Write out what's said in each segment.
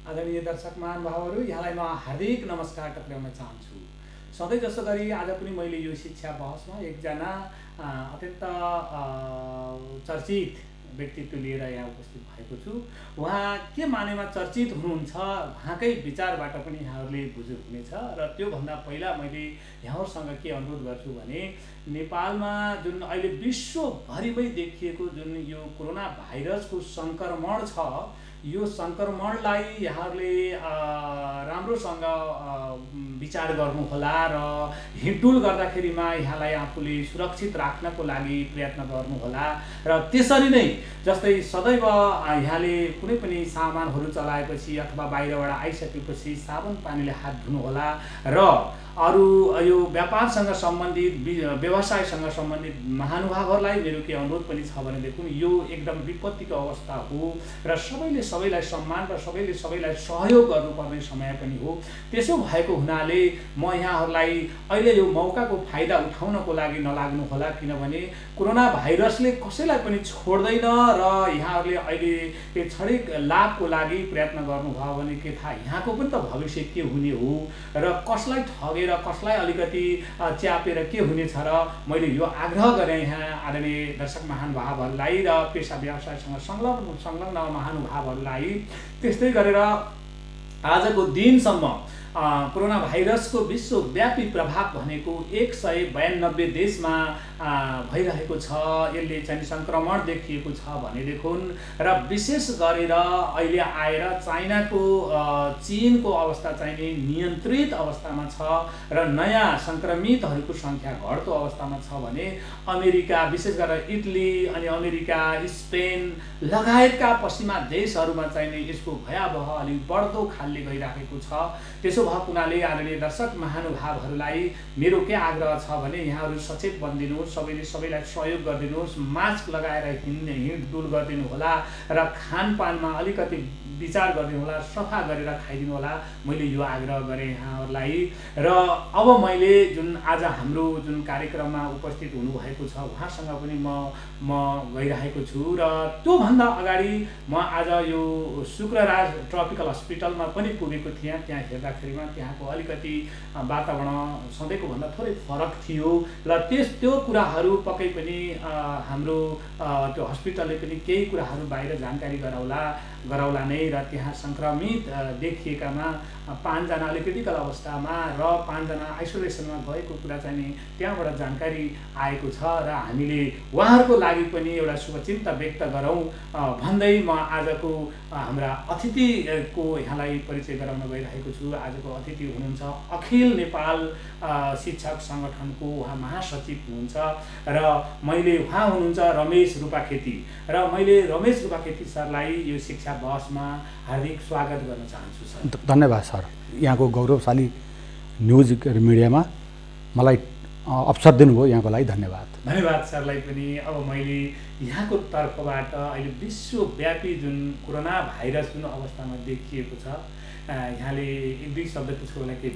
आदरणीय दर्शक महानुभावहरू, यहाँलाई म हार्दिक नमस्कार टक्राउन चाहन्छु। सधैँ जस्तो गरी आज पनि मैले यो शिक्षा बहसमा एकजना अत्यन्त चर्चित व्यक्तित्व लिएर यहाँ उपस्थित भएको छु। उहाँ के मानेमा चर्चित हुनुहुन्छ, उहाँकै विचारबाट पनि यहाँहरूले बुझ्नुहुनेछ। र त्योभन्दा पहिला मैले यहाँहरूसँग के अनुरोध गर्छु भने नेपालमा जुन अहिले विश्वभरिमै देखिएको जुन यो कोरोना भाइरसको सङ्क्रमण छ, यो सङ्क्रमणलाई यहाँहरूले राम्रोसँग विचार गर्नुहोला र हिँडडुल गर्दाखेरिमा यहाँलाई आफूले सुरक्षित राख्नको लागि प्रयत्न गर्नुहोला। र त्यसरी नै जस्तै सदैव यहाँले कुनै पनि सामानहरू चलाएपछि अथवा बाहिरबाट आइसकेपछि साबुन पानीले हात धुनुहोला। र अरू यो व्यापारसँग सम्बन्धित व्यवसायसँग सम्बन्धित महानुभावहरूलाई मेरो के अनुरोध पनि छ भनेदेखि यो एकदम विपत्तिको अवस्था हो र सबैले सबैलाई सम्मान र सबैले सबैलाई सहयोग गर्नुपर्ने समय पनि हो। त्यसो भएको हुनाले म यहाँहरूलाई अहिले यो मौकाको फाइदा उठाउनको लागि नलाग्नुहोला, किनभने कोरोना भाइरसले कसैलाई पनि छोड्दैन र यहाँहरूले अहिले क्षणिक लाभको लागि प्रयत्न गर्नुभयो भने के थाहा यहाँको पनि त भविष्य के हुने हो र कसलाई ठगेर कसलाई अलिकति च्यापेर के हुनेछ। र मैले यो आग्रह गरेँ यहाँ आदरणीय दर्शक महानुभावहरूलाई र पेसा व्यवसायसँग संलग्न महानुभावहरूलाई, त्यस्तै गरेर आजको दिनसम्म कोरोना भाइरसको विश्वव्यापी प्रभाव भनेको 192 देशमा भइरहेको छ। यसले चाहिँ सङ्क्रमण देखिएको छ भनेदेखि र विशेष गरेर अहिले आएर चाइनाको चीनको अवस्था चाहिँ नियन्त्रित अवस्थामा छ र नयाँ सङ्क्रमितहरूको सङ्ख्या घट्दो अवस्थामा छ भने अमेरिका, विशेष गरेर इटली अनि अमेरिका, स्पेन लगायतका पश्चिमा देशहरूमा चाहिँ यसको भयावह अलिक बढ्दो खालले गइरहेको छ। त्यसो भएको हुनाले आदरणीय दर्शक महानुभावहरूलाई मेरो के आग्रह छ भने यहाँहरू सचेत बनिदिनुहोस्, सबैले सबैलाई सहयोग गरिदिनुहोस्, मास्क लगाएर हिँडडुल गरिदिनु होला र खानपानमा अलिकति विचार गरिदिनु होला, सफा गरेर खाइदिनु होला। मैले यो आग्रह गरेँ यहाँहरूलाई। र अब मैले जुन आज हाम्रो जुन कार्यक्रममा उपस्थित हुनुभएको छ उहाँसँग पनि म गइरहेको छु र त्योभन्दा अगाडि म आज यो शुक्रराज ट्रपिकल हस्पिटलमा पनि पुगेको थिएँ। त्यहाँ हेर्दाखेरिमा त्यहाँको अलिकति वातावरण सधैँको भन्दा थोरै फरक थियो र त्यो कुराहरू पक्कै पनि हाम्रो त्यो हस्पिटलले पनि केही कुराहरू बाहिर जानकारी गराउला नै। र त्यहाँ सङ्क्रमित देखिएकामा 5 जनाले क्रिटिकल अवस्थामा र 5 जना आइसोलेसनमा गएको कुरा चाहिँ त्यहाँबाट जानकारी आएको छ र हामीले उहाँहरूको लागि पनि एउटा शुभचिन्ता व्यक्त गरौँ भन्दै म आजको हाम्रा अतिथिको यहाँलाई परिचय गराउन गइरहेको छु। आजको अतिथि हुनुहुन्छ अखिल नेपाल शिक्षक सङ्गठनको उहाँ महासचिव हुनुहुन्छ र उहाँ हुनुहुन्छ रमेश रूपाखेती र मैले रमेश रूपाखेती सरलाई यो शिक्षा बहसमा हार्दिक स्वागत गर्न चाहन्छु सर। धन्यवाद सर, यहाँको गौरवशाली न्युज मिडियामा मलाई अवसर दिनुभयो, यहाँको लागि धन्यवाद। धन्यवाद सरलाई पनि। अब मैले यहाँको तर्फबाट अहिले विश्वव्यापी जुन कोरोना भाइरस जुन अवस्थामा देखिएको छ यहाँले एक दुई शब्द त्यसको लागि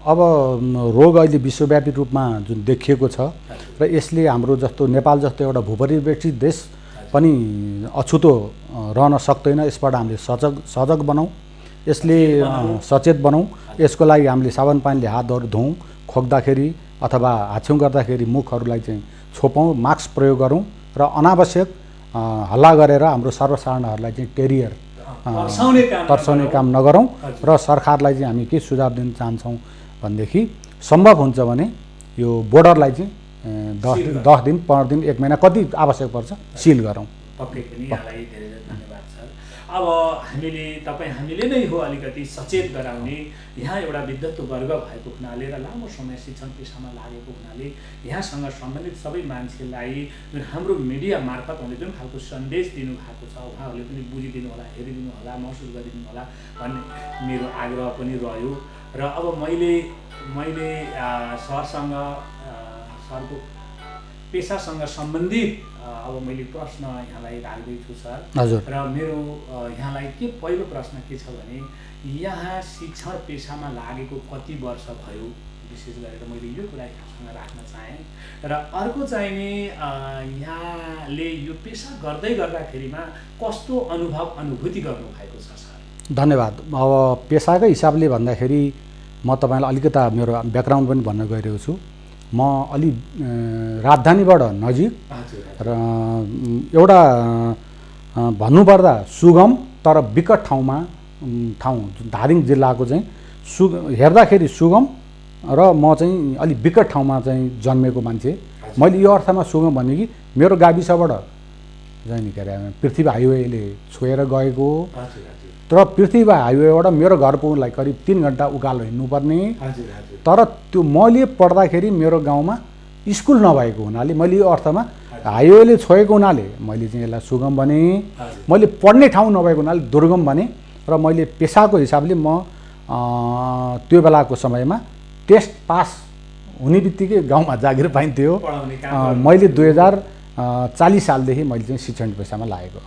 अब रोग अहिले विश्वव्यापी रूपमा जुन देखिएको छ र यसले हाम्रो जस्तो नेपाल जस्तो एउटा भूपरिवेक्षित देश पनि अछुतो रहन सक्दैन। यसबाट हामीले सजग बनाऊँ, यसले सचेत बनाऊँ। यसको लागि हामीले साबुन पानीले हातहरू धुऊँ, खोक्दाखेरि अथवा हाछ्यौँ गर्दाखेरि मुखहरूलाई चाहिँ छोपौँ, मास्क प्रयोग गरौँ र अनावश्यक हल्ला गरेर हाम्रो सर्वसाधारणहरूलाई चाहिँ टेरियर तर्साउने काम नगरौँ। र सरकारलाई चाहिँ हामी के सुझाव दिन चाहन्छौँ भनेदेखि सम्भव हुन्छ भने यो बोर्डरलाई चाहिँ 10 दिन 15 दिन 1 महिना कति आवश्यक पर्छ सिल गरौँ। पक्कै पनि यहाँलाई धेरै धेरै धन्यवाद सर। अब हामीले नै हो अलिकति सचेत गराउने। यहाँ एउटा विद्वत्व वर्ग भएको हुनाले र लामो समय शिक्षण पेसामा लागेको हुनाले यहाँसँग सम्बन्धित सबै मान्छेलाई जुन हाम्रो मिडिया मार्फत उहाँले जुन खालको सन्देश दिनुभएको छ उहाँहरूले पनि बुझिदिनु होला, हेरिदिनु होला, महसुस गरिदिनु होला भन्ने मेरो आग्रह पनि रह्यो। र अब मैले सरसँग सरको पेसासँग सम्बन्धित अब मैले प्रश्न यहाँलाई राख्दैछु सर। हजुर। र मेरो यहाँलाई के पहिलो प्रश्न के छ भने यहाँ शिक्षण पेसामा लागेको कति वर्ष भयो, विशेष गरेर मैले यो कुरा यहाँसँग राख्न चाहेँ। र अर्को चाहिँ नि यहाँले यो पेसा गर्दै गर्दाखेरिमा कस्तो अनुभूति गर्नुभएको छ सर? धन्यवाद। अब पेसाकै हिसाबले भन्दाखेरि म तपाईँलाई अलिकता मेरो ब्याकग्राउन्ड पनि भन्न गइरहेको छु। म अलि राजधानीबाट नजिक र एउटा भन्नुपर्दा सुगम तर विकट ठाउँ जुन धादिङ जिल्लाको चाहिँ हेर्दाखेरि सुगम र म चाहिँ अलि विकट ठाउँमा चाहिँ जन्मेको मान्छे। मैले यो अर्थमा सुगम भने कि मेरो गाविसबाट चाहिँ नि के अरे पृथ्वी हाइवेले छोएर गएको तर पृथ्वी हाइवेबाट मेरो घर पुग्नलाई करिब 3 घन्टा उकालो हिँड्नुपर्ने। तर त्यो मैले पढ्दाखेरि मेरो गाउँमा स्कुल नभएको हुनाले मैले यो अर्थमा हाइवेले छोएको हुनाले मैले चाहिँ यसलाई सुगम भने। मैले पढ्ने ठाउँ नभएको हुनाले दुर्गम भने। र मैले पेसाको हिसाबले म त्यो बेलाको समयमा टेस्ट पास हुने बित्तिकै गाउँमा जागिर पाइन्थ्यो। मैले 2040 सालदेखि मैले चाहिँ शिक्षण पेसामा लागेको।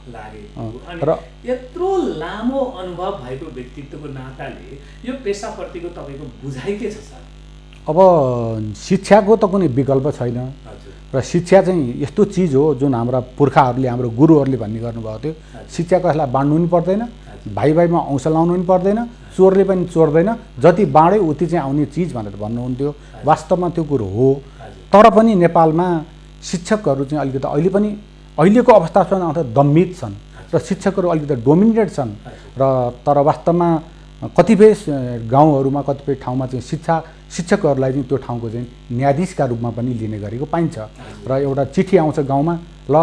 र यत्रो लामो अनुभव भएको व्यक्तित्वको नाताले यो पेसाप्रतिको तपाईँको बुझाइ के छ सर? अब शिक्षाको त कुनै विकल्प छैन र शिक्षा चाहिँ यस्तो चिज हो जुन हाम्रा पुर्खाहरूले हाम्रो गुरुहरूले भन्ने गर्नुभएको थियो, शिक्षा कसैलाई बाँड्नु पनि पर्दैन, भाइ भाइमा औँसा लाउनु पनि पर्दैन, चोरले पनि चोर्दैन, जति बाँड्यो उति चाहिँ आउने चिज भनेर भन्नुहुन्थ्यो। वास्तवमा त्यो कुरो हो। तर पनि नेपालमा शिक्षकहरू चाहिँ अलिकति अहिले पनि अहिलेको अवस्थासम्म आउँदा दम्मित छन् र शिक्षकहरू अलिकति डोमिनेटेड छन्। र तर वास्तवमा कतिपय गाउँहरूमा कतिपय ठाउँमा चाहिँ शिक्षकहरूलाई चाहिँ त्यो ठाउँको चाहिँ न्यायाधीशका रूपमा पनि लिने गरेको पाइन्छ। र एउटा चिठी आउँछ गाउँमा, ल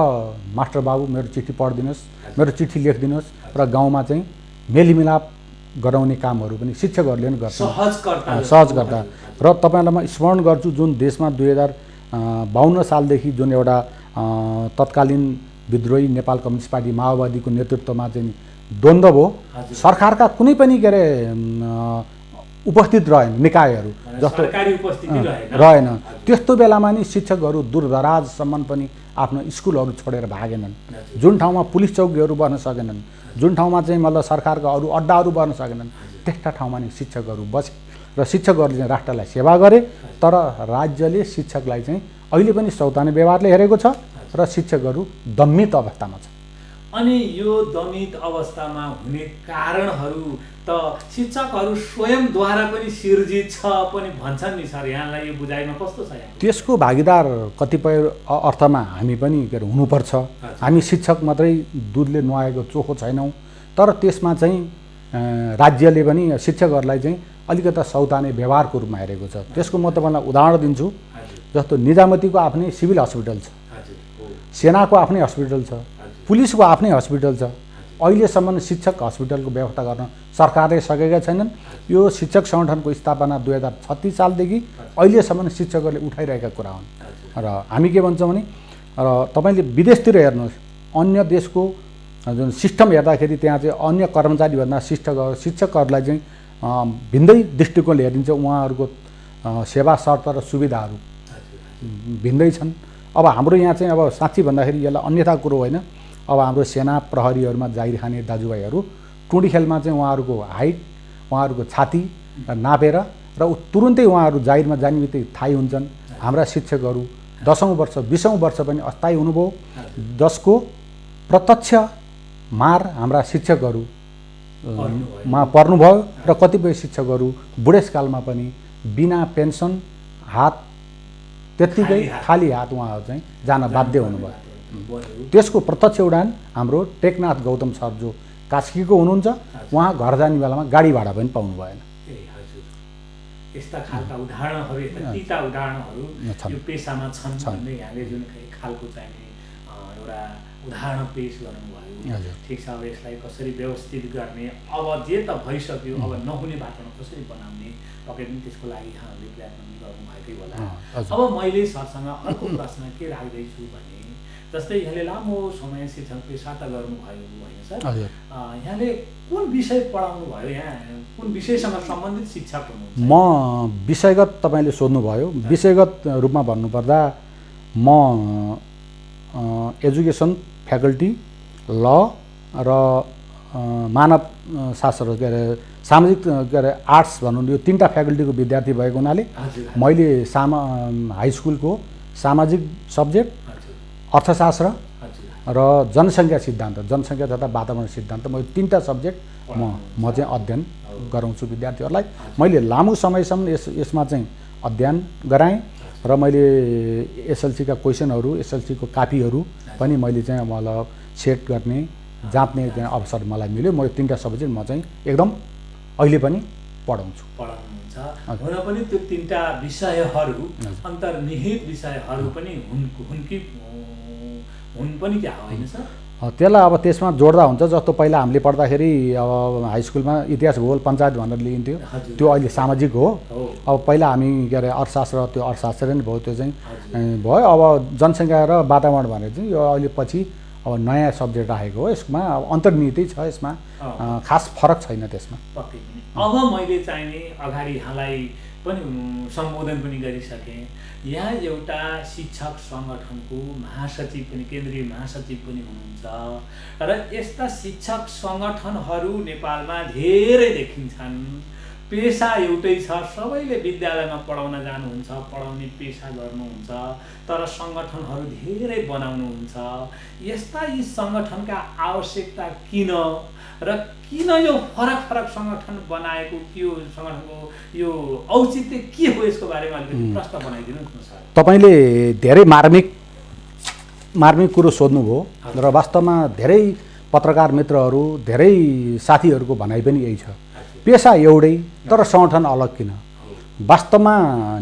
मास्टर बाबु मेरो चिठी पढिदिनुहोस्, मेरो चिठी लेखिदिनुहोस्, र गाउँमा चाहिँ मेलमिलाप गराउने कामहरू पनि शिक्षकहरूले नै गर्छन्, सहजकर्ता। र तपाईँलाई म स्मरण गर्छु जुन देशमा 2052 सालदेखि जुन एउटा तत्कालीन विद्रोही नेपाल कम्युनिस्ट पार्टी माओवादीको नेतृत्वमा चाहिँ द्वन्द्व भयो, सरकारका कुनै पनि के अरे उपस्थित रहेन, निकायहरू जस्तो रहेन। त्यस्तो बेलामा नि शिक्षकहरू दूरदराजसम्म पनि आफ्नो स्कुलहरू छोडेर भागेनन्। जुन ठाउँमा पुलिस चौकीहरू बन्न सकेनन्, जुन ठाउँमा चाहिँ मतलब सरकारका अरू अड्डाहरू बन्न सकेनन्, त्यस्ता ठाउँमा नि शिक्षकहरू बसे र शिक्षकहरूले चाहिँ राष्ट्रलाई सेवा गरे। तर राज्यले शिक्षकलाई चाहिँ अहिले पनि सौताने व्यवहारले हेरेको छ र शिक्षकहरू दम्मित अवस्थामा छ। अनि यो दमित अवस्थामा हुने कारणहरू त शिक्षकहरू स्वयंद्वारा पनि सिर्जित छ पनि भन्छन् नि सर, यहाँलाई यो बुझाइमा कस्तो छ? त्यसको भागीदार कतिपय अर्थमा हामी पनि के अरे हुनुपर्छ। हामी शिक्षक मात्रै दुधले नुहाएको चोखो छैनौँ। तर त्यसमा चाहिँ राज्यले पनि शिक्षकहरूलाई चाहिँ अलिकता सौताने व्यवहारको रूपमा हेरेको छ। त्यसको म तपाईँलाई उदाहरण दिन्छु। जस्तो निजामतीको आफ्नै सिभिल हस्पिटल छ, सेनाको आफ्नै हस्पिटल छ, पुलिसको आफ्नै हस्पिटल छ। अहिलेसम्म शिक्षक हस्पिटलको व्यवस्था गर्न सरकारले सकेका छैनन्। यो शिक्षक सङ्गठनको स्थापना 2036 सालदेखि अहिलेसम्म शिक्षकहरूले उठाइरहेका कुरा हुन्। र हामी के भन्छौँ भने र तपाईँले विदेशतिर हेर्नुहोस्, अन्य देशको जुन सिस्टम हेर्दाखेरि त्यहाँ चाहिँ अन्य कर्मचारीभन्दा शिक्षकहरूलाई चाहिँ भिन्दै दृष्टिकोणले हेरिन्छ। उहाँहरूको सेवा शर्त र सुविधाहरू भिन्दै छन्। अब हाम्रो यहाँ चाहिँ अब साँच्ची भन्दाखेरि यसलाई अन्यथा कुरो होइन। अब हाम्रो सेना प्रहरीहरूमा जागिर खाने दाजुभाइहरू टुँडी खेलमा चाहिँ उहाँहरूको हाइट, उहाँहरूको छाती नापेर र तुरुन्तै उहाँहरू जागिरमा जाने बित्तिकै थाहै हुन्छन्। हाम्रा शिक्षकहरू 10औं वर्ष 20औं वर्ष पनि अस्थायी हुनुभयो, जसको प्रत्यक्ष मार हाम्रा शिक्षकहरू मा पर्नुभयो। र कतिपय शिक्षकहरू बुढेसकालमा पनि बिना पेन्सन हात त्यत्तिकै खाली हात उहाँहरू चाहिँ जान बाध्य हुनुभयो। त्यसको प्रत्यक्ष उडान हाम्रो टेकनाथ गौतम सर जो कास्कीको हुनुहुन्छ, उहाँ घर जाने बेलामा गाडी भाडा पनि पाउनु भएन। यस्ता खालका उदाहरणहरू, यस्ता तीता उदाहरणहरू यो पेसामा छन् भन्ने यहाँले जुन खालको चाहिँ एउटा उदाहरण पेश गर्नुभयो। ठिक छ, अब यसलाई कसरी व्यवस्थित गर्ने, अब जे त भइसक्यो, अब नहुने बाटोमा कसरी बनाउने, पक्कै पनि त्यसको लागि यहाँहरूले प्रयत्न गर्नुभएकै होला। अब मैले सरसँग अर्को प्रश्न के राख्दैछु भने, जस्तै यहाँले लामो समय शिक्षक पेसा त गर्नुभयो होइन सर, यहाँले कुन विषय पढाउनु भयो? यहाँ कुन विषयसँग सम्बन्धित शिक्षक हुनुहुन्छ? म विषयगत तपाईँले सोध्नुभयो, विषयगत रूपमा भन्नुपर्दा म एजुकेसन फ्याकल्टी, ल र मानव शास्त्र के अरे सामाजिक के अरे आर्ट्स भनौँ, यो 3टा फ्याकल्टीको विद्यार्थी भएको हुनाले मैले हाई स्कुलको सामाजिक सब्जेक्ट, अर्थशास्त्र र जनसङ्ख्या सिद्धान्त, जनसङ्ख्या तथा वातावरण सिद्धान्त, मैले 3टा सब्जेक्ट म चाहिँ अध्ययन गराउँछु विद्यार्थीहरूलाई। मैले लामो समयसम्म यसमा चाहिँ अध्ययन गराएँ र मैले एसएलसीका क्वेसनहरू एसएलसीको कापीहरू पनि मैले चाहिँ मतलब सेट गर्ने जाँच्ने चाहिँ अवसर मलाई मिल्यो। म यो 3टा सब्जेक्ट म चाहिँ एकदम अहिले पनि पढाउँछु। पढाउनुहुन्छ हुन पनि त्यो 3टा विषयहरू अन्तर्निहित विषयहरू पनि हुन् पनि क्या होइन सर? त्यसलाई अब त्यसमा जोड्दा हुन्छ। जस्तो पहिला हामीले पढ्दाखेरि अब हाई स्कुलमा इतिहास भूगोल पञ्चायत भनेर लिइन्थ्यो, त्यो अहिले सामाजिक हो। अब पहिला हामी के अरे अर्थशास्त्र, त्यो अर्थशास्त्र नै भयो, त्यो चाहिँ भयो। अब जनसङ्ख्या र वातावरण भनेर चाहिँ यो अहिले पछि अब नयाँ सब्जेक्ट राखेको हो। यसमा अब अन्तर्निहितै छ, यसमा खास फरक छैन त्यसमा। अब मैले चाहिने अगाडि यहाँलाई पनि सम्बोधन पनि गरिसकेँ। यहाँ एउटा शिक्षक सङ्गठनको महासचिव पनि, केन्द्रीय महासचिव पनि हुनुहुन्छ र यस्ता शिक्षक सङ्गठनहरू नेपालमा धेरै देखिन्छन्। पेसा एउटै छ, सबैले विद्यालयमा पढाउन जानुहुन्छ, पढाउने पेसा गर्नुहुन्छ, तर सङ्गठनहरू धेरै बनाउनुहुन्छ। यस्ता यी सङ्गठनका आवश्यकता किन र किन यो फरक फरक सङ्गठन बनाएको, यो सङ्गठनको यो औचित्य के हो, यसको बारेमा अलिकति प्रश्न बनाइदिनुहोस् न सर। तपाईँले धेरै मार्मिक कुरो सोध्नुभयो र वास्तवमा धेरै पत्रकार मित्रहरू, धेरै साथीहरूको भनाइ पनि यही छ, पेसा एउटै तर सङ्गठन अलग किन? वास्तवमा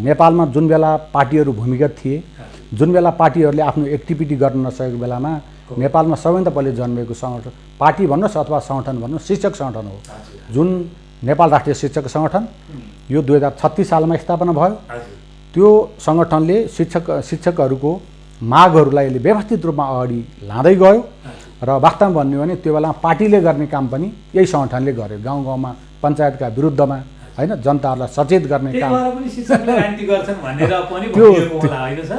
नेपालमा जुन बेला पार्टीहरू भूमिगत थिए, जुन बेला पार्टीहरूले आफ्नो एक्टिभिटी गर्न नसकेको बेलामा नेपालमा सबैभन्दा पहिले जन्मेको सङ्गठन, पार्टी भन्नुहोस् अथवा सङ्गठन भन्नुहोस्, शिक्षक सङ्गठन हो। जुन नेपाल राष्ट्रिय शिक्षक सङ्गठन यो 2036 सालमा स्थापना भयो। त्यो सङ्गठनले शिक्षकहरूको मागहरूलाई व्यवस्थित रूपमा अगाडि लाँदै गयो र वास्तवमा भन्ने हो भने त्यो बेला पार्टीले गर्ने काम पनि यही सङ्गठनले गर्यो। गाउँ गाउँमा पञ्चायतका विरुद्धमा होइन, जनताहरूलाई सचेत गर्ने काम,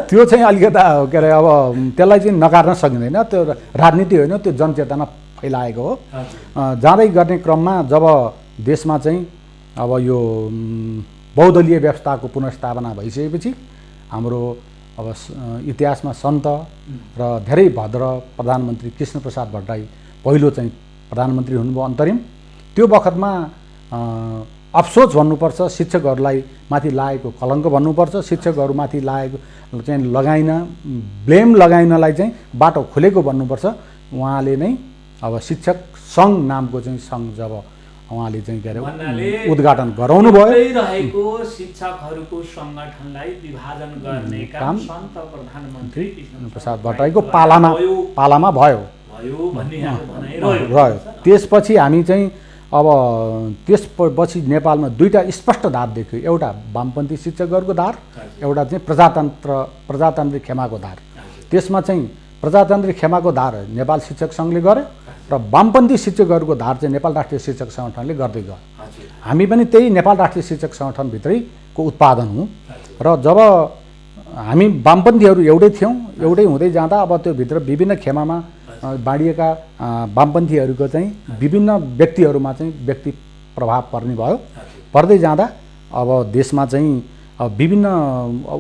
त्यो चाहिँ अलिकता के अरे अब त्यसलाई चाहिँ नकार्न सकिँदैन। त्यो राजनीति होइन, त्यो जनचेतना फैलाएको हो। जाँदै गर्ने क्रममा जब देशमा चाहिँ अब यो बहुदलीय व्यवस्थाको पुनर्स्थापना भइसकेपछि हाम्रो अब इतिहासमा सन्त र धेरै भद्र प्रधानमन्त्री कृष्णप्रसाद भट्टराई पहिलो चाहिँ प्रधानमन्त्री हुनुभयो अन्तरिम। त्यो बखतमा अफसोस भन्नुपर्छ, शिक्षकहरूलाई माथि लागेको कलङ्क भन्नुपर्छ, शिक्षकहरूमाथि लागेको चाहिँ लगाइन, ब्लेम लगाइनलाई चाहिँ बाटो खुलेको भन्नुपर्छ। उहाँले नै अब शिक्षक सङ्घ नामको चाहिँ सङ्घ जब उहाँले चाहिँ के अरे उद्घाटन गराउनु भयो, रहेको शिक्षकहरूको सङ्गठनलाई विभाजन गर्ने काम सन्त प्रधानमन्त्री कृष्णप्रसाद भट्टराईको पालामा भयो। त्यसपछि हामी चाहिँ अब त्यसपछि नेपालमा 2टा स्पष्ट धार देखियो। एउटा वामपन्थी शिक्षकहरूको धार, एउटा चाहिँ प्रजातान्त्रिक खेमाको धार। त्यसमा चाहिँ प्रजातान्त्रिक खेमाको धार नेपाल शिक्षक सङ्घले गर्यो र वामपन्थी शिक्षकहरूको धार चाहिँ नेपाल राष्ट्रिय शिक्षक सङ्गठनले गर्दै गयो। हामी पनि त्यही नेपाल राष्ट्रिय शिक्षक सङ्गठनभित्रैको उत्पादन हौँ र जब हामी वामपन्थीहरू एउटै थियौँ, एउटै हुँदै जाँदा अब त्यो भित्र विभिन्न खेमामा बाँडिएका वामपन्थीहरूको चाहिँ विभिन्न व्यक्तिहरूमा चाहिँ व्यक्ति प्रभाव पर्ने भयो। पर्दै जाँदा अब देशमा चाहिँ विभिन्न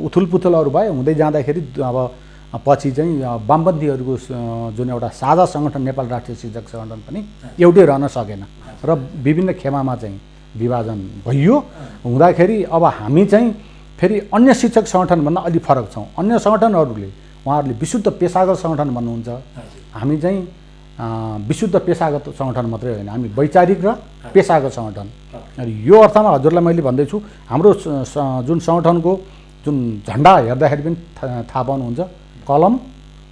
उथुलपुथलहरू भयो। हुँदै जाँदाखेरि अब पछि चाहिँ वामपन्थीहरूको जुन एउटा साझा सङ्गठन नेपाल राष्ट्रिय शिक्षक सङ्गठन पनि एउटै रहन सकेन र विभिन्न खेमामा चाहिँ विभाजन भइयो। हुँदाखेरि अब हामी चाहिँ फेरि अन्य शिक्षक सङ्गठनभन्दा अलि फरक छौँ। अन्य सङ्गठनहरूले उहाँहरूले विशुद्ध पेसागत सङ्गठन भन्नुहुन्छ, हामी चाहिँ विशुद्ध पेसागत सङ्गठन मात्रै होइन, हामी वैचारिक र पेसागत सङ्गठन। यो अर्थमा हजुरलाई मैले भन्दैछु, हाम्रो जुन सङ्गठनको जुन झन्डा हेर्दाखेरि पनि थाहा पाउनुहुन्छ, कलम,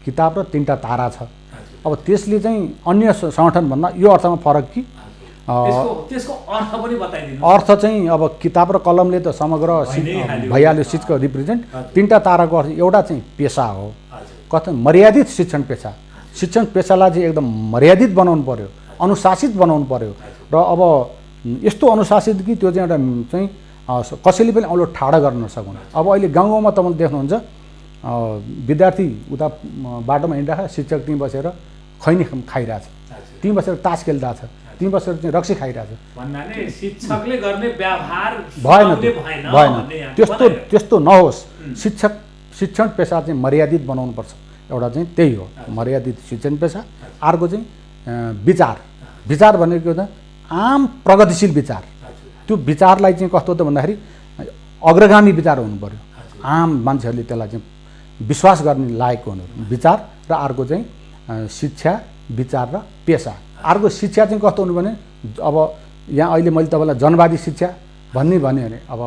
किताब र 3टा तारा छ। अब त्यसले चाहिँ अन्य सङ्गठनभन्दा यो अर्थमा फरक कि त्यसको अर्थ पनि बताइदिनु। अर्थ चाहिँ अब किताब र कलमले त समग्र भइहाल्यो, शिक्षक रिप्रेजेन्ट। 3टा ताराको अर्थ एउटा चाहिँ पेसा हो, कथन मर्यादित शिक्षण पेसा। शिक्षण पेसालाई चाहिँ एकदम मर्यादित बनाउनु पर्यो, अनुशासित बनाउनु पर्यो र अब यस्तो अनुशासित कि त्यो चाहिँ एउटा चाहिँ कसैले पनि औलो ठाडो गर्न नसकुन्। अब अहिले गाउँ गाउँमा तपाईँले देख्नुहुन्छ विद्यार्थी उता बाटोमा हिँडिरहेको, शिक्षक त्यहीँ बसेर खैनी खाइरहेछ, त्यहीँ बसेर तास खेलिरहेछ, त्यहीँ बसेर चाहिँ रक्सी खाइरहेछ। शिक्षकले गर्ने व्यवहार भएन। त्यस्तो नहोस्। शिक्षण पेसा चाहिँ मर्यादित बनाउनुपर्छ। एउटा चाहिँ त्यही हो, मर्यादित शिक्षण पेसा। अर्को चाहिँ विचार भनेको त आम प्रगतिशील विचार, त्यो विचारलाई चाहिँ कस्तो त भन्दाखेरि अग्रगामी विचार हुनु पर्यो। आम मान्छेहरूले त्यसलाई चाहिँ विश्वास गर्ने लायक हुनु विचार। र अर्को चाहिँ शिक्षा, विचार र पेसा। अर्को शिक्षा चाहिँ कस्तो हुनु भने अब यहाँ अहिले मैले तपाईँलाई जनवादी शिक्षा भन्ने भने अब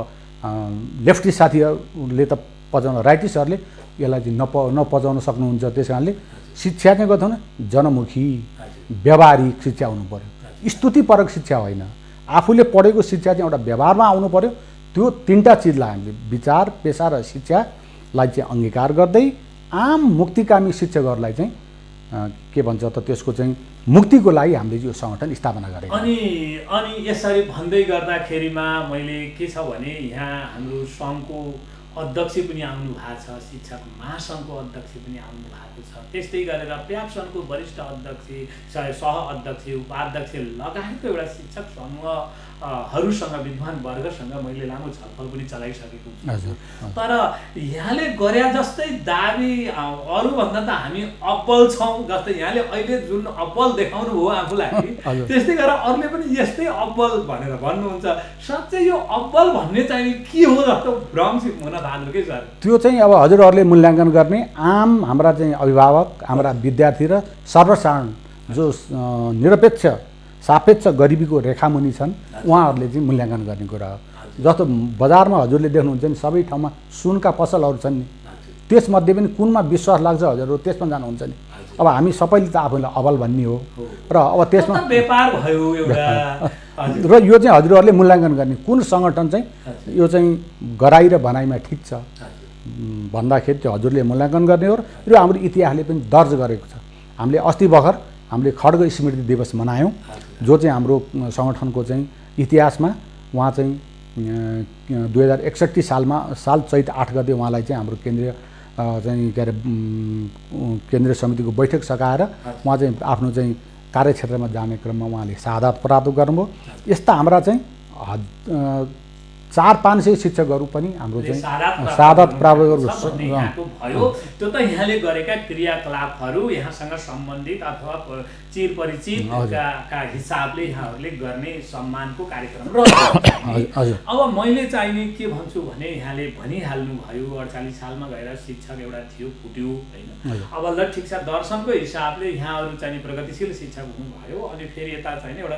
लेफ्टी साथीहरूले त पचाउन, राइटिस्टहरूले यसलाई चाहिँ नपचाउन सक्नुहुन्छ। त्यस कारणले शिक्षा चाहिँ कस्तो भने जनमुखी व्यावहारिक शिक्षा हुनु पर्यो, स्तुतिपरक शिक्षा होइन। आफूले पढेको शिक्षा चाहिँ एउटा व्यवहारमा आउनु पर्यो। त्यो तीनटा चिजलाई हामीले विचार, पेसा र शिक्षालाई चाहिँ अङ्गीकार गर्दै आम मुक्तिकामी शिक्षकहरूलाई चाहिँ के भन्छ त त्यसको चाहिँ मुक्तिको लागि हामीले यो सङ्गठन स्थापना गरेको। अनि यसरी भन्दै गर्दाखेरिमा मैले के छ भने यहाँ हाम्रो सङ्घको अध्यक्ष पनि आउनु भएको छ, शिक्षक महासङ्घको अध्यक्ष पनि आउनु भएको छ, त्यस्तै गरेर प्याप्सनको वरिष्ठ अध्यक्ष, सह अध्यक्ष, उपाध्यक्ष लगायतको एउटा शिक्षक समूहहरूसँग, विद्वान वर्गसँग मैले लामो छलफल पनि चलाइसकेको छु। तर यहाँले गरे जस्तै दाबी अरूभन्दा त हामी अब्बल छौँ, जस्तै यहाँले अहिले जुन अब्बल देखाउनु भयो आफूलाई, त्यस्तै गरेर अरूले पनि यस्तै अब्बल भनेर भन्नुहुन्छ। साँच्चै यो अब्बल भन्ने चाहिँ के हो जस्तो भ्रम हुन थाल्यो कि सर? त्यो चाहिँ अब हजुरहरूले मूल्याङ्कन गर्ने आम हाम्रा चाहिँ अभिभावक, हाम्रा विद्यार्थी र सर्वसाधारण जो निरपेक्ष सापेक्ष गरिबीको रेखामुनि छन् उहाँहरूले चाहिँ मूल्याङ्कन गर्ने कुरा हो। जस्तो बजारमा हजुरले देख्नुहुन्छ नि सबै ठाउँमा सुनका पसलहरू छन् नि, त्यसमध्ये पनि कुनमा विश्वास लाग्छ हजुरहरू त्यसमा जानुहुन्छ नि। अब हामी सबैले त आफूलाई अबल भन्ने हो र अब त्यसमा व्यापार भयो एउटा। र यो चाहिँ हजुरहरूले मूल्याङ्कन गर्ने कुन सङ्गठन चाहिँ यो चाहिँ गराइ र भनाइमा ठिक छ भन्दाखेरि त्यो हजुरले मूल्याङ्कन गर्ने हो। र हाम्रो इतिहासले पनि दर्ज गरेको छ। हामीले अस्ति भर्खर हामीले खड्ग स्मृति दिवस मनायौँ, जो चाहिँ हाम्रो सङ्गठनको चाहिँ इतिहासमा उहाँ चाहिँ 2061 साल चैत 8 गते उहाँलाई चाहिँ हाम्रो केन्द्रीय चाहिँ के अरे केन्द्रीय समितिको बैठक सकाएर उहाँ चाहिँ आफ्नो चाहिँ कार्यक्षेत्रमा जाने क्रममा उहाँले शहादत प्राप्त गर्नुभयो। यस्ता हाम्रा चाहिँ 400-500 शिक्षकहरू पनि हाम्रो चाहिँ शहादत प्राप्त भयो। त्यो त यहाँले गरेका क्रियाकलापहरू यहाँसँग सम्बन्धित अथवा चिर परिचितका हिसाबले यहाँहरूले गर्ने सम्मानको कार्यक्रम रहेछ। अब मैले चाहिने के भन्छु भने यहाँले भनिहाल्नु भयो 48 सालमा गएर शिक्षक एउटा थियो, फुट्यो होइन। अब ल ठिक छ, दर्शनको हिसाबले यहाँहरू चाहिँ प्रगतिशील शिक्षक हुनुभयो। अनि फेरि यता चाहिँ एउटा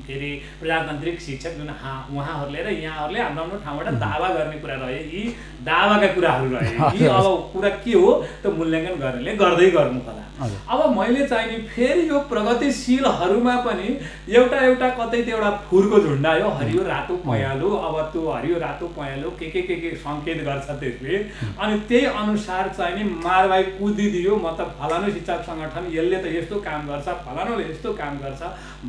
के अरे प्रजातान्त्रिक शिक्षक जुन उहाँहरूले र यहाँहरूले हाम्रो आफ्नो ठाउँबाट दावा गर्ने कुरा रहे, यी दावाका कुराहरू रहे। यी अब कुरा के हो त मूल्याङ्कन गर्नेले गर्दै गर्नु होला। अब मैले चाहिने फेरि यो प्रगतिशीलहरूमा पनि एउटा कतै त्यो एउटा फुलको झुन्डायो, हरियो रातो पहेँलो। अब त्यो हरियो रातो पहेँलो के सङ्केत गर्छ त्यसले। अनि त्यही अनुसार चाहिँ मारवाई कुदिदियो, म त फलानु शिक्षक सङ्गठन यसले त यस्तो काम गर्छ, फलानुले यस्तो काम गर्छ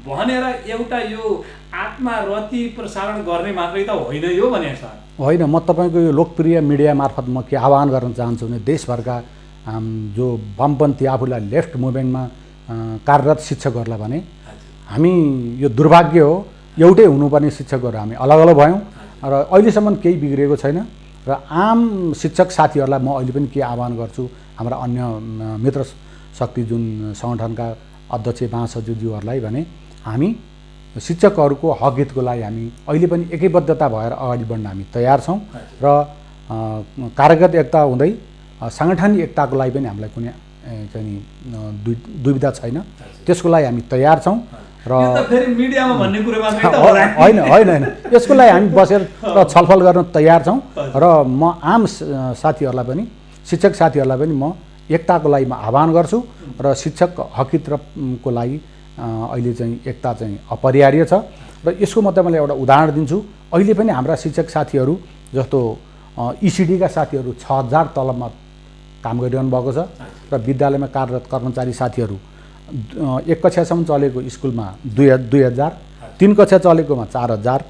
भनेर एउटा यो आत्मरति प्रसारण गर्ने मात्रै त होइन यो भने सर होइन। म तपाईँको यो लोकप्रिय मिडिया मार्फत म के आह्वान गर्न चाहन्छु भने देशभरका जो वामपन्थी आफूलाई लेफ्ट मुभमेन्टमा कार्यरत शिक्षकहरूलाई भने हामी यो दुर्भाग्य हो, एउटै हुनुपर्ने शिक्षकहरू हामी अलग अलग भयौँ र अहिलेसम्म केही बिग्रिएको छैन। र आम शिक्षक साथीहरूलाई म अहिले पनि के आह्वान गर्छु, हाम्रा अन्य मित्र शक्ति जुन सङ्गठनका अध्यक्ष महासचिवज्यूहरूलाई भने हामी शिक्षकहरूको हक हितको लागि हामी अहिले पनि एकैबद्धता भएर अगाडि बढ्न हामी तयार छौँ। र कार्यगत एकता हुँदै साङ्गठनिक एकताको लागि पनि हामीलाई कुनै चाहिँ दुविधा छैन, त्यसको लागि हामी तयार छौँ। र होइन यसको लागि हामी बसेर छलफल गर्न तयार छौँ। र म आम साथीहरूलाई पनि, शिक्षक साथीहरूलाई पनि म एकताको लागि म आह्वान गर्छु। र शिक्षक हकितको लागि अहिले चाहिँ एकता चाहिँ अपरिहार्य छ। र यसको म तपाईँलाई एउटा उदाहरण दिन्छु। अहिले पनि हाम्रा शिक्षक साथीहरू जस्तो इसिडीका साथीहरू 6000 तलबमा काम गरिरहनु भएको छ। र विद्यालयमा कार्यरत कर्मचारी साथीहरू 1 कक्षासम्म चलेको स्कुलमा 2000, 3 कक्षा चलेकोमा 4000,